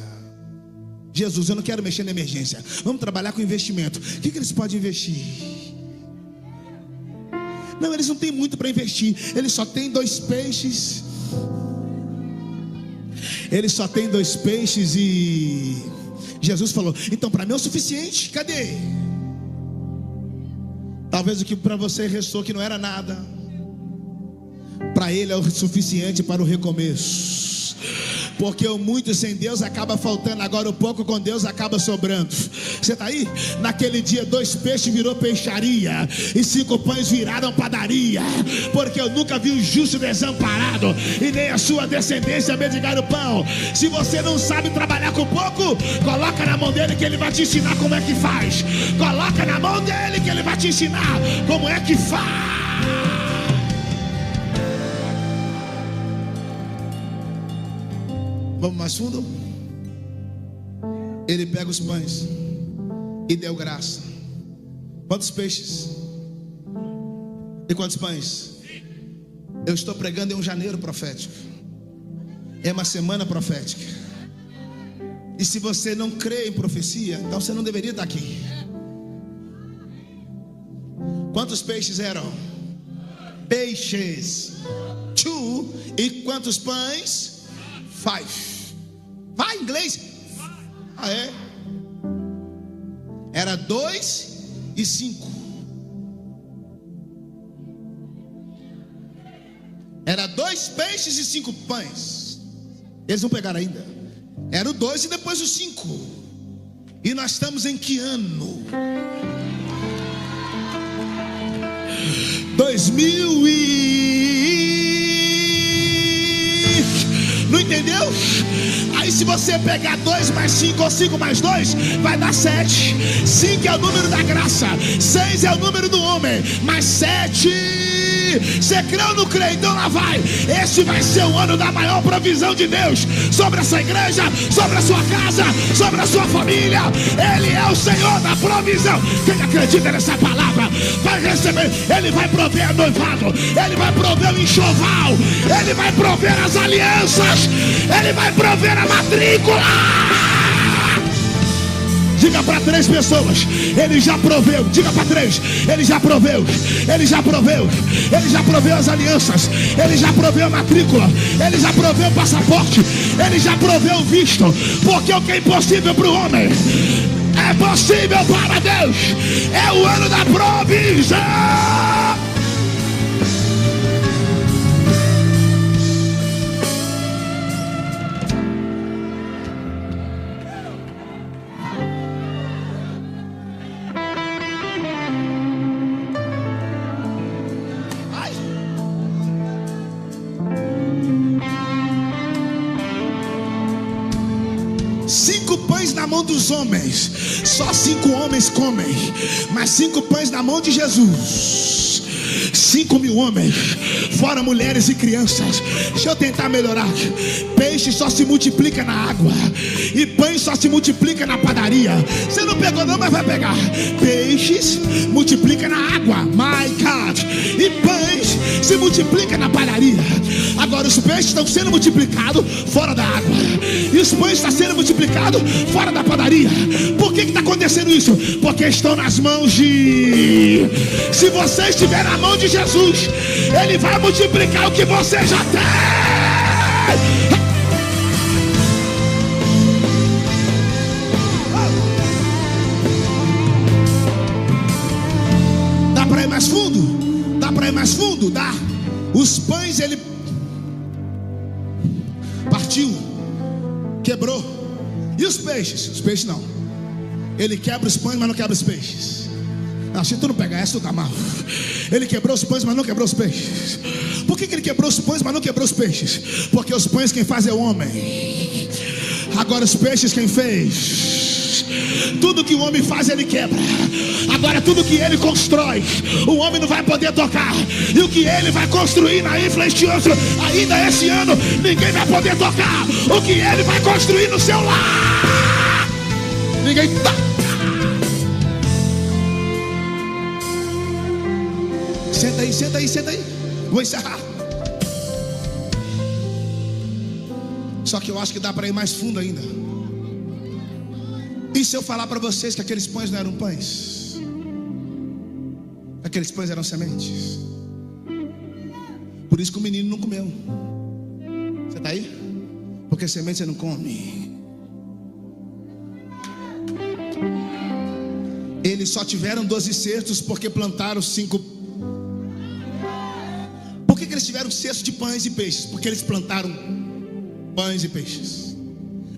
Jesus, eu não quero mexer na emergência. Vamos trabalhar com investimento. O que eles podem investir? Não, eles não têm muito para investir. Eles só têm 2 peixes. Eles só têm 2 peixes e Jesus falou, então para mim é o suficiente. Cadê? Talvez o que para você restou que não era nada, para ele é o suficiente para o recomeço. Porque o muito sem Deus acaba faltando, agora o pouco com Deus acaba sobrando. Você está aí? Naquele dia 2 peixes virou peixaria, e 5 pães viraram padaria. Porque eu nunca vi um justo desamparado, e nem a sua descendência mendigar o pão. Se você não sabe trabalhar com pouco, coloca na mão dele que ele vai te ensinar como é que faz. Coloca na mão dele que ele vai te ensinar como é que faz. Vamos mais fundo? Ele pega os pães e deu graça. Quantos peixes? E quantos pães? Eu estou pregando em um janeiro profético. É uma semana profética. E se você não crê em profecia, então você não deveria estar aqui. Quantos peixes eram? Peixes. 2. E quantos pães? 5. Vai em inglês? Ah, é? Era 2 e 5. Era 2 peixes e 5 pães. Eles não pegaram ainda. Era o 2 e depois o 5. E nós estamos em que ano? 2000 Não entendeu? Aí se você pegar 2 mais 5 ou 5 mais 2, vai dar 7. 5 é o número da graça, 6 é o número do homem, mais 7. Você crê ou não crê? Então lá vai. Esse vai ser o ano da maior provisão de Deus sobre essa igreja, sobre a sua casa, sobre a sua família. Ele é o Senhor da provisão. Quem acredita nessa palavra vai receber. Ele vai prover a noivado, ele vai prover o enxoval, ele vai prover as alianças, ele vai prover a matrícula. Diga para 3 pessoas, ele já proveu. Diga para 3, ele já proveu. Ele já proveu. Ele já proveu as alianças. Ele já proveu a matrícula. Ele já proveu o passaporte. Ele já proveu o visto. Porque o que é impossível para o homem é possível para Deus. É o ano da provisão. Na mão dos homens, só 5 homens comem, mas 5 pães na mão de Jesus, 5.000 homens, fora mulheres e crianças. Deixa eu tentar melhorar. Peixe só se multiplica na água, e pães só se multiplica na padaria. Você não pegou não, mas vai pegar. Peixes multiplica na água, my God, e pães se multiplica na padaria. Agora os peixes estão sendo multiplicados fora da água, e os pães estão sendo multiplicados fora da padaria. Por que está acontecendo isso? Porque estão nas mãos de... Se você estiver na mão de Jesus, ele vai multiplicar o que você já tem. Dá para ir mais fundo? Dá para ir mais fundo? Dá. Os pães ele partiu, quebrou. E os peixes? Os peixes não. Ele quebra os pães, mas não quebra os peixes. Não, se tu não pegar essa, tu tá mal. Ele quebrou os pães, mas não quebrou os peixes. Por que ele quebrou os pães, mas não quebrou os peixes? Porque os pães quem faz é o homem. Agora os peixes quem fez? Tudo que o homem faz ele quebra. Agora tudo que ele constrói, o homem não vai poder tocar. E o que ele vai construir na Influence ainda esse ano, ninguém vai poder tocar. O que ele vai construir no seu lar, ninguém toca. Senta aí, senta aí, senta aí. Vou encerrar. Só que eu acho que dá para ir mais fundo ainda. E se eu falar para vocês que aqueles pães não eram pães? Aqueles pães eram sementes. Por isso que o menino não comeu. Você está aí? Porque semente você não come. Eles só tiveram 12 cestos porque plantaram 5. Por que eles tiveram cestos de pães e peixes? Porque eles plantaram pães e peixes.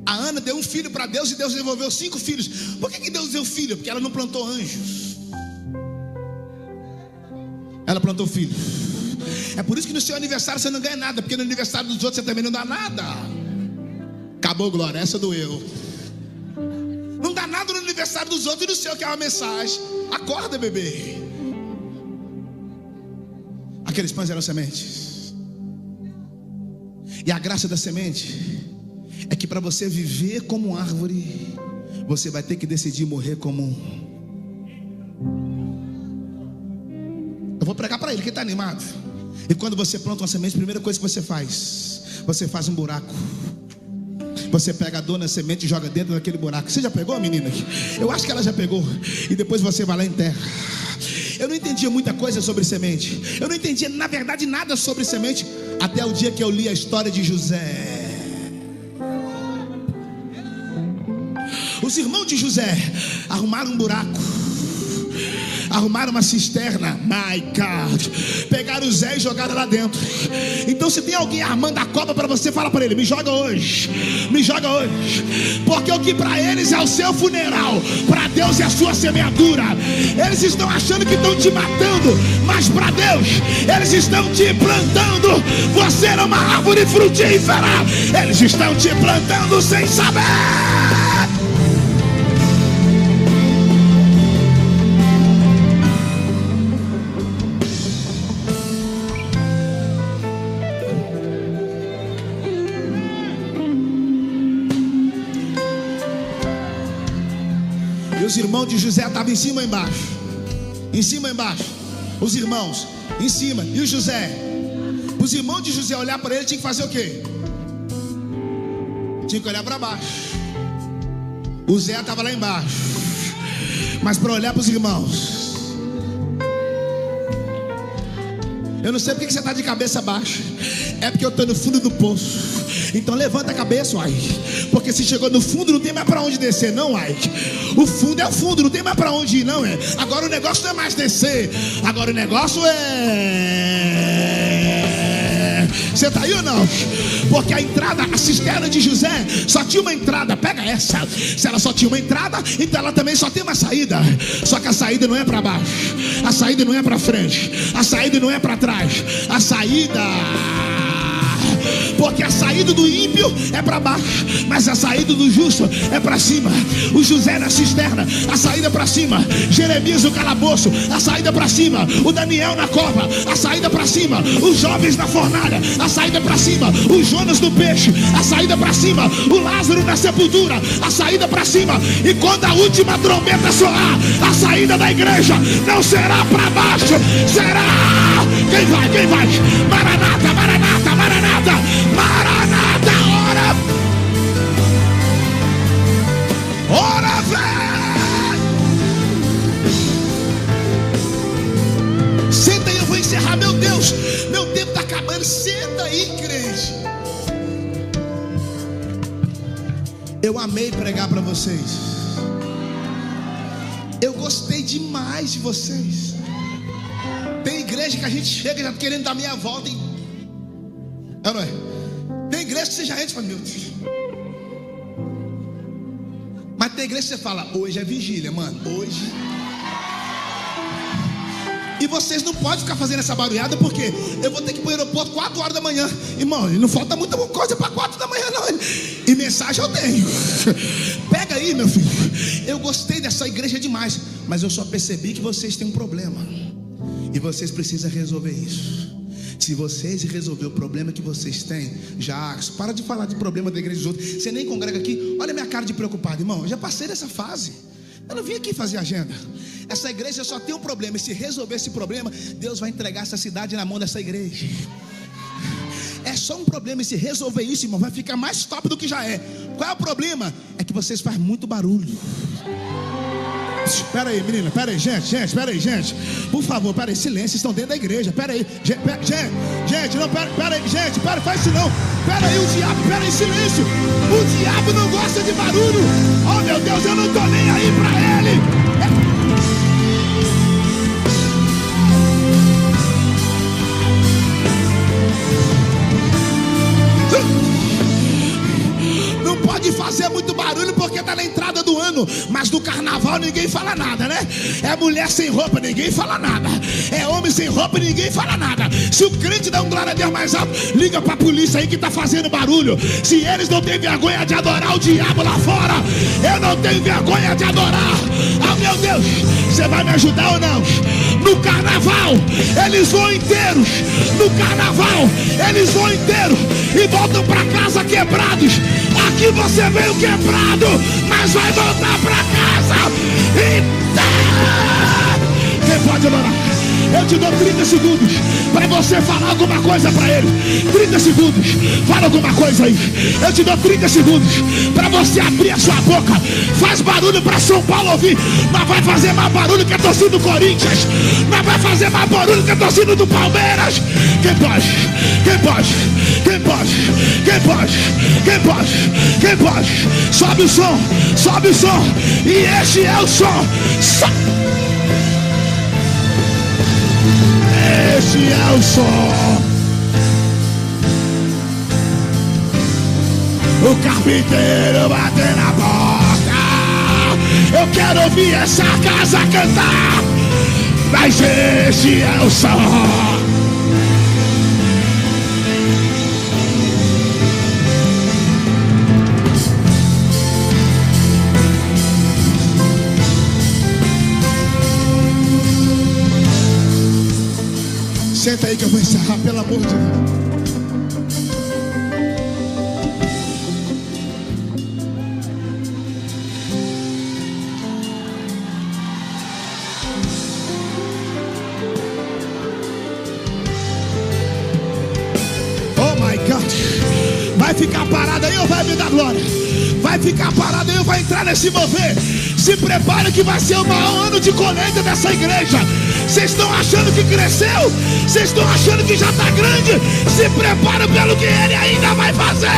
A Ana deu um filho para Deus e Deus devolveu 5 filhos. Por que Deus deu filho? Porque ela não plantou anjos, ela plantou filho. É por isso que no seu aniversário você não ganha nada, porque no aniversário dos outros você também não dá nada. Acabou, glória, essa doeu. Não dá nada no aniversário dos outros e no seu que é uma mensagem. Acorda, bebê. Aqueles pães eram sementes. E a graça da semente é que para você viver como árvore, você vai ter que decidir morrer como. Eu vou pregar para ele que está animado. E quando você planta uma semente, a primeira coisa que você faz um buraco. Você pega a dona semente e joga dentro daquele buraco. Você já pegou, menina? Eu acho que ela já pegou. E depois você vai lá e enterra. Eu não entendia muita coisa sobre semente. Eu não entendia, na verdade, nada sobre semente, até o dia que eu li a história de José. Os irmãos de José arrumaram um buraco, arrumaram uma cisterna, my God, pegaram o Zé e jogaram lá dentro. Então se tem alguém armando a cova para você, fala para ele, me joga hoje, porque o que para eles é o seu funeral, para Deus é a sua semeadura. Eles estão achando que estão te matando, mas para Deus eles estão te plantando. Você é uma árvore frutífera, eles estão te plantando sem saber. Os irmãos de José estavam em cima e embaixo. Em cima e embaixo. Os irmãos em cima. E o José? Os irmãos de José olhar para ele tinha que fazer o quê? Tinha que olhar para baixo. O Zé estava lá embaixo. Mas para olhar para os irmãos, eu não sei porque que você está de cabeça baixa. É porque eu estou no fundo do poço. Então levanta a cabeça, uai. Porque se chegou no fundo não tem mais para onde descer, não, uai. O fundo é o fundo, não tem mais para onde ir, não é. Agora o negócio não é mais descer. Agora o negócio é... Você está aí ou não? Porque a entrada, a cisterna de José só tinha uma entrada. Pega essa. Se ela só tinha uma entrada, então ela também só tem uma saída. Só que a saída não é para baixo, a saída não é para frente, a saída não é para trás. A saída... Porque a saída do ímpio é para baixo, mas a saída do justo é para cima. O José na cisterna, a saída para cima. Jeremias no calabouço, a saída para cima. O Daniel na cova, a saída para cima. Os jovens na fornalha, a saída para cima. O Jonas no peixe, a saída para cima. O Lázaro na sepultura, a saída para cima. E quando a última trombeta soar, a saída da igreja não será para baixo, será... Quem vai? Quem vai? Maranata, Maranata, Maranata, Maranata, ora vem. Senta aí, eu vou encerrar. Meu Deus, meu tempo está acabando. Senta aí, crente. Eu amei pregar para vocês. Eu gostei demais de vocês. Tem igreja que a gente chega já querendo dar meia volta e... não é? Tem igreja que você já entra e fala, meu Deus. Mas tem igreja que você fala, hoje é vigília, mano, hoje. E vocês não podem ficar fazendo essa barulhada, porque eu vou ter que ir para o aeroporto 4 horas da manhã. Irmão, não falta muita coisa para 4 da manhã não. E mensagem eu tenho. Pega aí, meu filho. Eu gostei dessa igreja demais, mas eu só percebi que vocês têm um problema, e vocês precisam resolver isso. Se vocês resolver o problema que vocês têm, já para de falar de problema da igreja dos outros. Você nem congrega aqui. Olha a minha cara de preocupado, irmão. Eu já passei dessa fase. Eu não vim aqui fazer agenda. Essa igreja só tem um problema, e se resolver esse problema, Deus vai entregar essa cidade na mão dessa igreja. É só um problema, e se resolver isso, irmão, vai ficar mais top do que já é. Qual é o problema? É que vocês fazem muito barulho. Espera aí, menina, espera aí, gente. Por favor, espera aí, silêncio, estão dentro da igreja. Espera aí, gente, não, espera aí, gente, faz isso não. Espera aí, espera aí, silêncio. O diabo não gosta de barulho. Oh, meu Deus, eu não tô nem aí pra ele. Não pode fazer muito barulho porque está na entrada do ano, mas no carnaval ninguém fala nada, né? É mulher sem roupa, ninguém fala nada. É homem sem roupa, ninguém fala nada. Se o crente dá um glória a Deus mais alto, liga para a polícia aí que está fazendo barulho. Se eles não têm vergonha de adorar o diabo lá fora, eu não tenho vergonha de adorar. Ah, meu Deus, você vai me ajudar ou não? No carnaval eles vão inteiros. No carnaval eles vão inteiros e voltam para casa quebrados. Aqui você veio quebrado, mas vai voltar para casa inteiro. Quem pode adorar? Eu te dou 30 segundos para você falar alguma coisa para ele. 30 segundos, fala alguma coisa aí. Eu te dou 30 segundos para você abrir a sua boca. Faz barulho para São Paulo ouvir. Mas vai fazer mais barulho que a torcida do Corinthians. Mas vai fazer mais barulho que a torcida do Palmeiras. Quem pode? Quem pode? Quem pode? Quem pode? Quem pode? Quem pode? Sobe o som, sobe o som. E este é o som. Este é o som. O carpinteiro bater na porta. Eu quero ouvir essa casa cantar. Mas este é o som. Senta aí que eu vou encerrar, pelo amor de Deus. Oh my God. Vai ficar parado aí ou vai me dar glória? Vai ficar parado aí ou vai entrar nesse mover? Se prepare que vai ser o maior ano de colheita dessa igreja. Vocês estão achando que cresceu? Vocês estão achando que já está grande? Se prepara pelo que ele ainda vai fazer.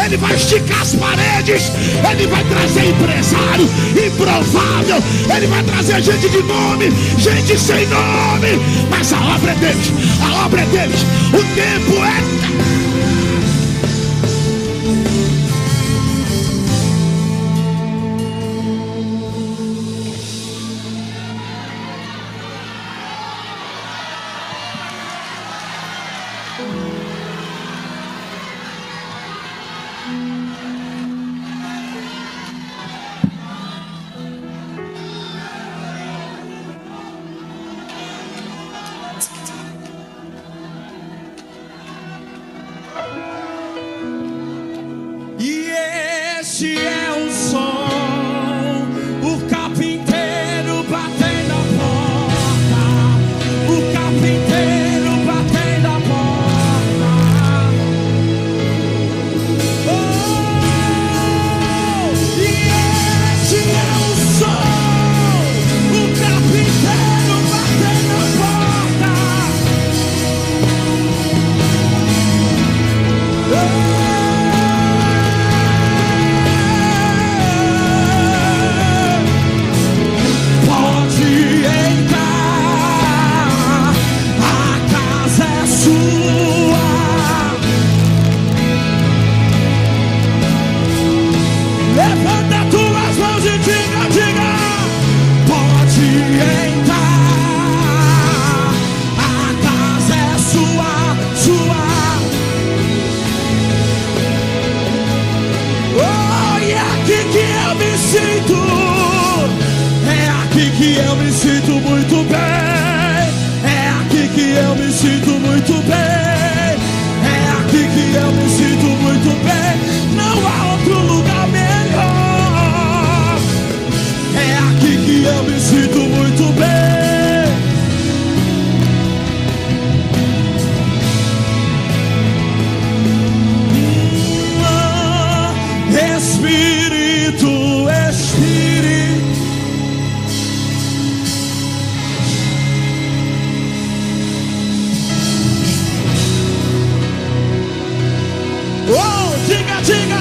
Ele vai esticar as paredes. Ele vai trazer empresário improvável. Ele vai trazer gente de nome, gente sem nome. Mas a obra é deles. A obra é deles. O tempo é... Este é o som, o carpinteiro batendo a porta, o carpinteiro batendo a porta. Oh, e este é o som, o carpinteiro batendo a porta. Oh,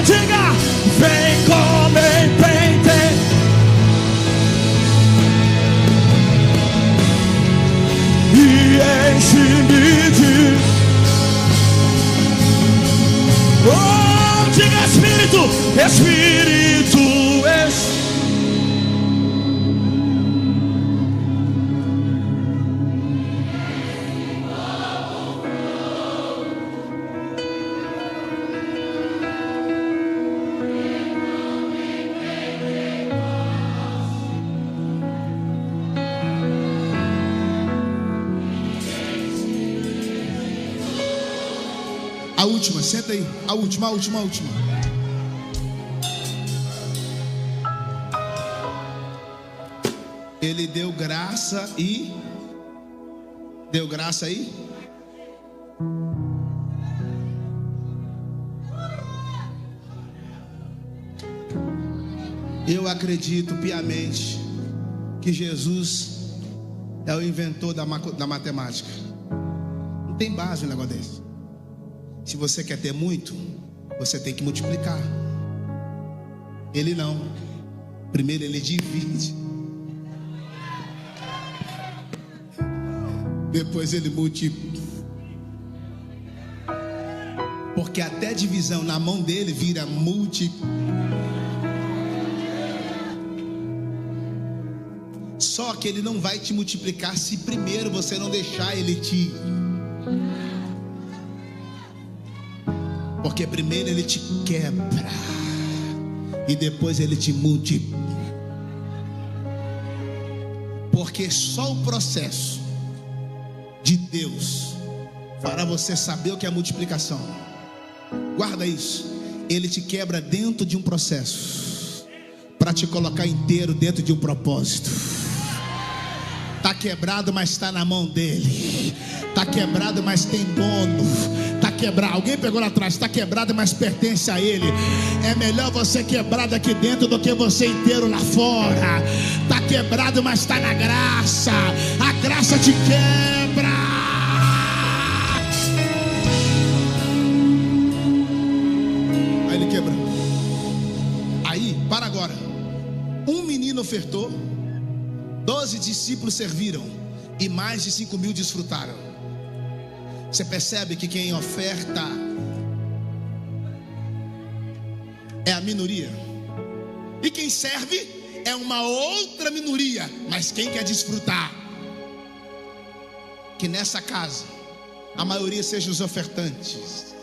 diga, vem comer, vem ter. E enche-me de... Oh, diga Espírito, Espírito, Espírito. A última, senta aí. A última. Ele deu graça e... Deu graça aí? Eu acredito piamente que Jesus é o inventor da matemática. Não tem base um negócio desse. Se você quer ter muito, você tem que multiplicar. Ele não. Primeiro ele divide, depois ele multiplica. Porque até divisão na mão dele vira Só que ele não vai te multiplicar se primeiro você não deixar ele te... Porque primeiro ele te quebra e depois ele te multiplica. Porque só o processo de Deus fará você saber o que é multiplicação. Guarda isso. Ele te quebra dentro de um processo para te colocar inteiro dentro de um propósito. Está quebrado, mas está na mão dele. Está quebrado, mas tem dono. Está quebrado, alguém pegou lá atrás. Está quebrado, mas pertence a ele. É melhor você quebrado aqui dentro do que você inteiro lá fora. Está quebrado, mas está na graça. A graça te quebra. Aí ele quebra. Aí, para agora. Um menino ofertou, 12 discípulos serviram e mais de 5.000 desfrutaram. Você percebe que quem oferta é a minoria, e quem serve é uma outra minoria. Mas quem quer desfrutar, que nessa casa a maioria seja os ofertantes,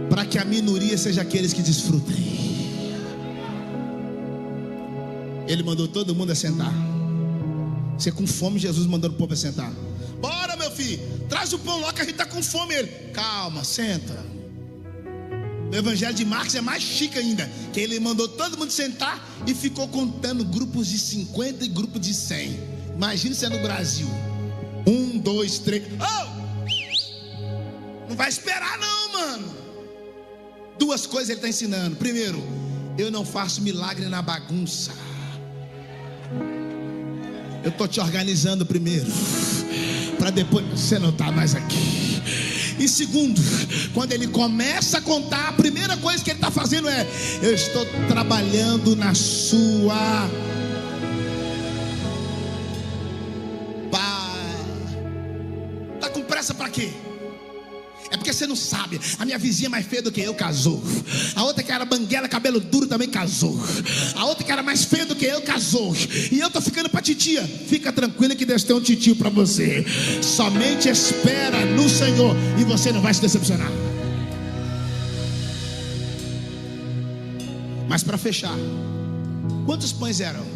para que a minoria seja aqueles que desfrutem. Ele mandou todo mundo a sentar. Você com fome, Jesus mandando o povo a sentar. Bora, meu filho, traz o pão logo que a gente está com fome. Ele, calma, senta. O evangelho de Marcos é mais chique ainda, que ele mandou todo mundo sentar e ficou contando grupos de 50 e grupos de 100. Imagina se é no Brasil. 1, 2, 3. Não vai esperar não, mano. Duas coisas ele está ensinando. Primeiro, eu não faço milagre na bagunça. Eu estou te organizando primeiro, para depois você não estar mais aqui. E segundo, quando ele começa a contar, a primeira coisa que ele está fazendo é: eu estou trabalhando na sua... Está com pressa para quê? É porque você não sabe. A minha vizinha mais feia do que eu casou. A outra que era banguela, cabelo duro também casou. A outra que era mais feia do que eu casou. E eu tô ficando pra titia. Fica tranquila que Deus tem um titio pra você. Somente espera no Senhor e você não vai se decepcionar. Mas para fechar, quantos pães eram?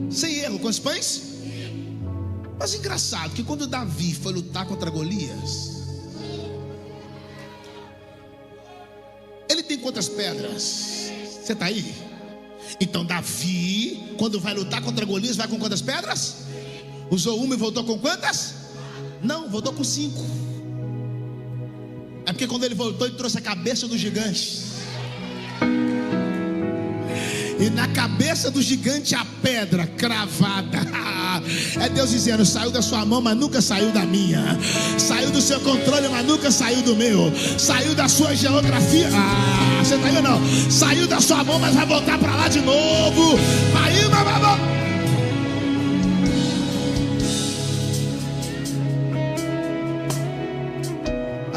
Sem erro, quantos pães? Mas engraçado que quando Davi foi lutar contra Golias, ele tem quantas pedras? Você está aí? Então Davi, quando vai lutar contra Golias, vai com quantas pedras? Usou uma e voltou com quantas? Não, voltou com 5. É porque quando ele voltou, ele trouxe a cabeça do gigante. e na cabeça do gigante a pedra cravada. É Deus dizendo: saiu da sua mão, mas nunca saiu da minha. Saiu do seu controle, mas nunca saiu do meu. Saiu da sua geografia. Você tá aí ou não? Saiu da sua mão, mas vai voltar para lá de novo. Aí, mamãe.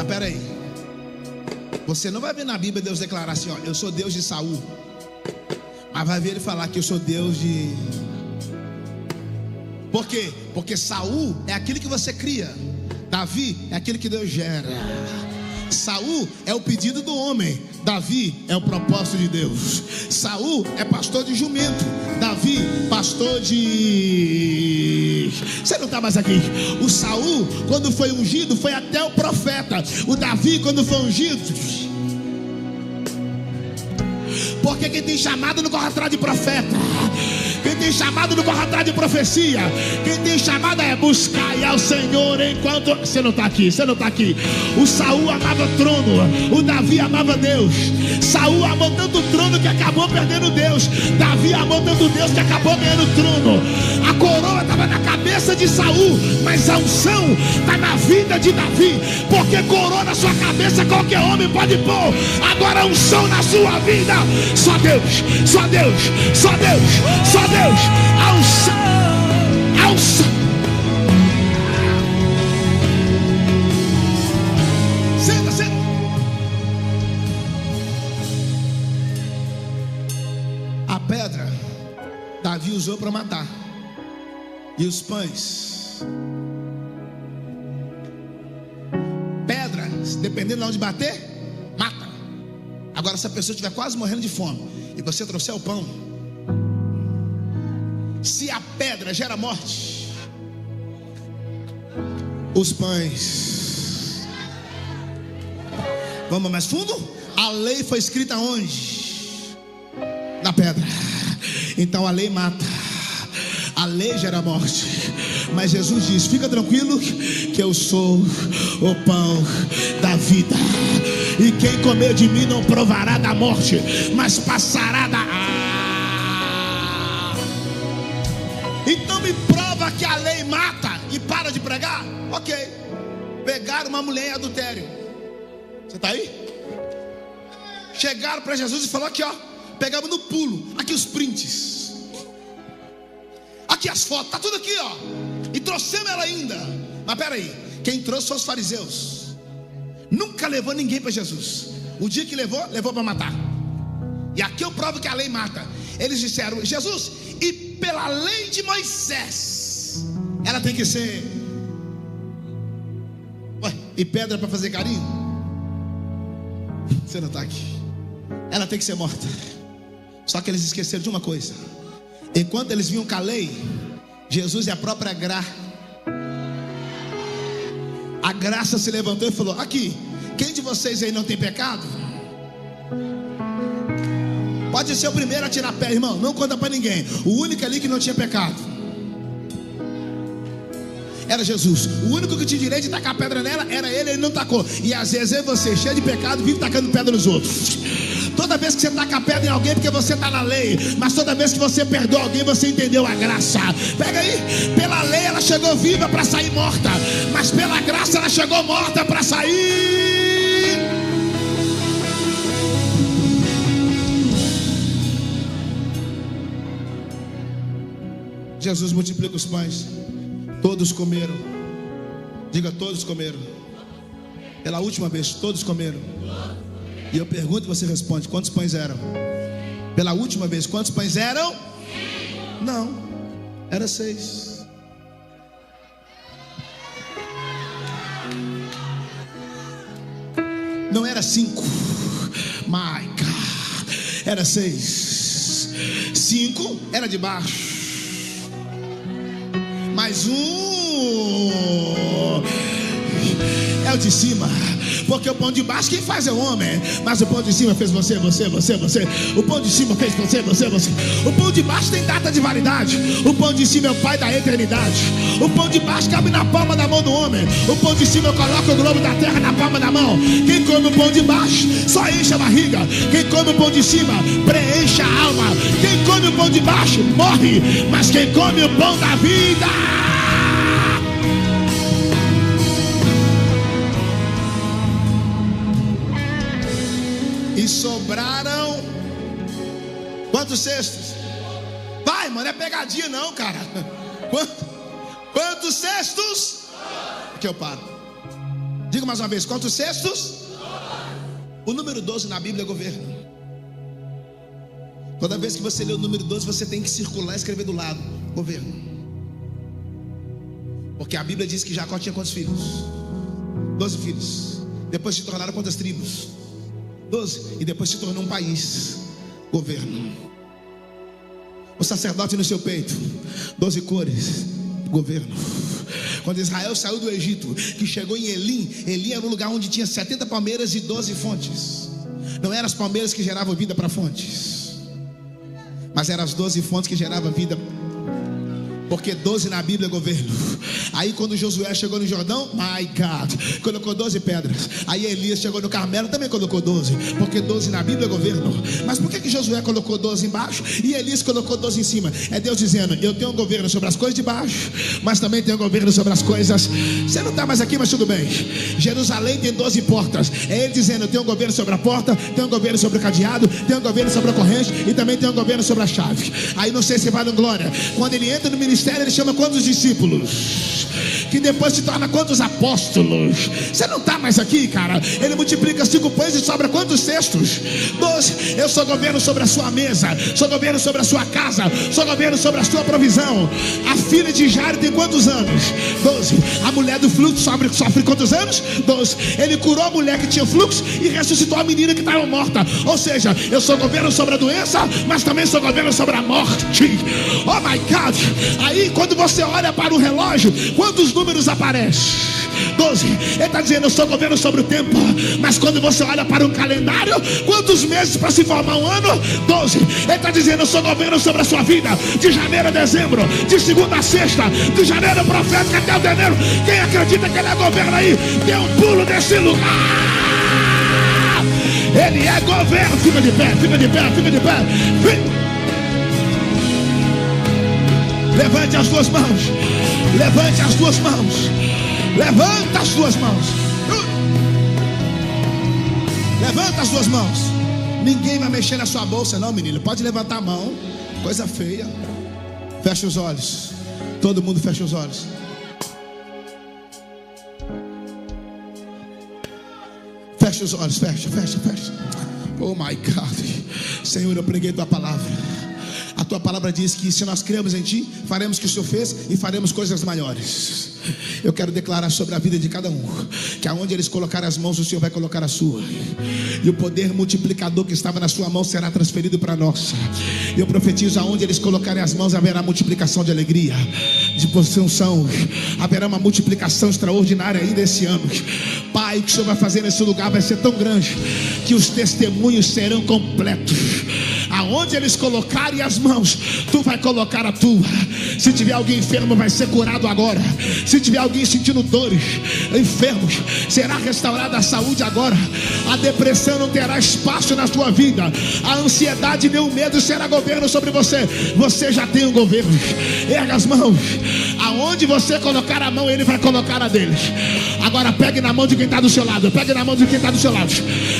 Pera aí. Você não vai ver na Bíblia Deus declarar assim: ó, eu sou Deus de Saul. Mas vai ver ele falar que eu sou Deus de... Por quê? Porque Saul é aquilo que você cria, Davi é aquilo que Deus gera. Saul é o pedido do homem, Davi é o propósito de Deus. Saul é pastor de jumento, Davi pastor de... Você não está mais aqui. O Saul, quando foi ungido, foi até o profeta. O Davi, quando foi ungido... Porque quem tem chamado não corre atrás de profeta. Quem tem chamado não corre atrás de profecia. Quem tem chamado é buscar e ao Senhor enquanto... Você não está aqui, você não está aqui. O Saul amava o trono, o Davi amava Deus. Saul amou tanto o trono que acabou perdendo Deus. Davi amou tanto Deus que acabou ganhando o trono. A coroa estava na cabeça de Saul, mas a unção está na vida de Davi. Porque coroa na sua cabeça qualquer homem pode pôr. Agora a unção na sua vida, só Deus, só Deus, só Deus, só Deus. A unção, a unção. Senta, senta. A pedra Davi usou para matar. E os pães, pedra, dependendo de onde bater, mata. Agora, se a pessoa estiver quase morrendo de fome e você trouxer o pão, se a pedra gera morte, os pães... Vamos mais fundo? A lei foi escrita onde? Na pedra. Então a lei mata, a lei gera morte. Mas Jesus diz: fica tranquilo que eu sou o pão da vida. E quem comer de mim não provará da morte, mas passará da... Então me prova que a lei mata e para de pregar. Ok. Pegaram uma mulher em adultério. Você está aí? Chegaram para Jesus e falaram: aqui ó, pegamos no pulo, aqui os prints, aqui as fotos, tá tudo aqui ó. E trouxemos ela ainda. Mas peraí, quem trouxe foram os fariseus. Nunca levou ninguém para Jesus. O dia que levou, levou para matar. E aqui eu provo que a lei mata. Eles disseram: Jesus, e pela lei de Moisés ela tem que ser... Ué, e pedra para fazer carinho? Você não está aqui. Ela tem que ser morta. Só que eles esqueceram de uma coisa: enquanto eles vinham com a lei, Jesus é a própria graça. A graça se levantou e falou: aqui, quem de vocês aí não tem pecado? Pode ser o primeiro a tirar a pedra, irmão. Não conta para ninguém. O único ali que não tinha pecado era Jesus. O único que tinha direito de tacar a pedra nela era ele não tacou. E às vezes é você, cheio de pecado, vive tacando pedra nos outros. Toda vez que você taca a pedra em alguém, porque você está na lei. Mas toda vez que você perdoa alguém, você entendeu a graça. Pega aí. Pela lei ela chegou viva para sair morta, mas pela graça ela chegou morta para sair. Jesus multiplica os pães. Todos comeram. Diga: todos comeram. Pela última vez, todos comeram. E eu pergunto e você responde: quantos pães eram? Pela última vez, quantos pães eram? Não, era 6. Não era 5. My God. Era 6. 5 era de baixo. Mais um. é o de cima. Porque o pão de baixo quem faz é o homem, mas o pão de cima fez você. O pão de cima fez você. O pão de baixo tem data de validade. O pão de cima é o pai da eternidade. O pão de baixo cabe na palma da mão do homem. O pão de cima coloca o globo da terra na palma da mão. Quem come o pão de baixo só enche a barriga. Quem come o pão de cima preenche a alma. Quem come o pão de baixo morre, mas quem come o pão da vida e sobraram quantos cestos? Vai, mano, é pegadinha não, cara. Quantos cestos? Aqui eu paro. Diga mais uma vez, quantos cestos? O número 12 na Bíblia é governo. Toda vez que você lê o número 12, você tem que circular e escrever do lado, governo. Porque a Bíblia diz que Jacó tinha quantos filhos? 12 filhos. Depois se tornaram quantas tribos? 12. E depois se tornou um país. Governo. O sacerdote no seu peito, 12 cores. Governo. Quando Israel saiu do Egito, que chegou em Elim era um lugar onde tinha 70 palmeiras e 12 fontes. Não eram as palmeiras que geravam vida para fontes, mas eram as 12 fontes que geravam vida. Porque 12 na Bíblia é governo. Aí quando Josué chegou no Jordão, my God, colocou 12 pedras. Aí Elias chegou no Carmelo, também colocou 12. Porque 12 na Bíblia é governo. Mas por que Josué colocou 12 embaixo e Elias colocou 12 em cima? É Deus dizendo, eu tenho um governo sobre as coisas de baixo, mas também tenho um governo sobre as coisas. Você não está mais aqui, mas tudo bem. Jerusalém tem 12 portas. É Ele dizendo, eu tenho um governo sobre a porta, tenho um governo sobre o cadeado, tenho um governo sobre a corrente e também tenho um governo sobre a chave. Aí não sei se vai no glória. Quando ele entra no ministério, ele chama quantos discípulos? Que depois se torna quantos apóstolos? Você não está mais aqui, cara. Ele multiplica 5 pães e sobra quantos cestos? 12. Eu sou governo sobre a sua mesa, sou governo sobre a sua casa, sou governo sobre a sua provisão. A filha de Jairo tem quantos anos? 12. A mulher do fluxo sofre quantos anos? 12. Ele curou a mulher que tinha fluxo e ressuscitou a menina que estava morta. Ou seja, eu sou governo sobre a doença, mas também sou governo sobre a morte. Oh my God. Aí quando você olha para o relógio, quantos números aparecem? 12. Ele está dizendo, eu sou governo sobre o tempo. Mas quando você olha para um calendário, quantos meses para se formar um ano? 12. Ele está dizendo, eu sou governo sobre a sua vida, de janeiro a dezembro, de segunda a sexta, de janeiro profético até o janeiro. Quem acredita que ele é governo aí, dê um pulo desse lugar. Ele é governo. Fica de pé. Levante as duas mãos. Levante as duas mãos. Levanta as duas mãos. Levanta as duas mãos. Ninguém vai mexer na sua bolsa não, menino. Pode levantar a mão. Coisa feia. Fecha os olhos. Todo mundo fecha os olhos. Fecha os olhos. Fecha. Oh my God. Senhor, eu preguei tua palavra. A tua palavra diz que se nós cremos em ti, faremos o que o Senhor fez e faremos coisas maiores. Eu quero declarar sobre a vida de cada um, que aonde eles colocarem as mãos, o Senhor vai colocar a sua. E o poder multiplicador que estava na sua mão será transferido para a nossa. Eu profetizo, aonde eles colocarem as mãos, haverá multiplicação de alegria, de posição. Haverá uma multiplicação extraordinária ainda esse ano. Pai, o que o Senhor vai fazer nesse lugar vai ser tão grande, que os testemunhos serão completos. Aonde eles colocarem as mãos, tu vai colocar a tua. Se tiver alguém enfermo, vai ser curado agora. Se tiver alguém sentindo dores, enfermos, será restaurada a saúde agora. A depressão não terá espaço na tua vida. A ansiedade nem o medo será governo sobre você. Você já tem um governo. Erga as mãos. Aonde você colocar a mão, ele vai colocar a deles. Agora pegue na mão de quem está do seu lado. Pegue na mão de quem está do seu lado.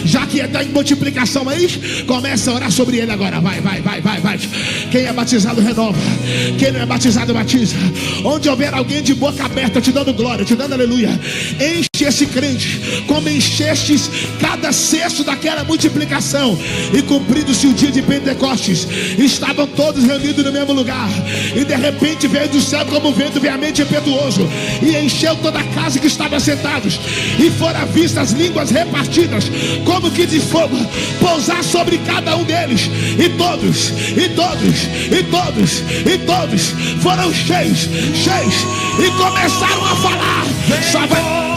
Já que está em multiplicação aí, começa a orar sobre ele agora. Vai. Quem é batizado, renova. Quem não é batizado, batiza. Onde houver alguém de boca aberta, te dando glória, te dando aleluia, enche esse crente, como enchestes cada cesto daquela multiplicação. E cumprido-se o dia de Pentecostes, estavam todos reunidos no mesmo lugar. E de repente veio do céu como um vento veemente e impetuoso, e encheu toda a casa que estava sentados. E foram vistas línguas repartidas, como que de fogo, pousar sobre cada um deles. E todos foram cheios, e começaram a falar. Só vai...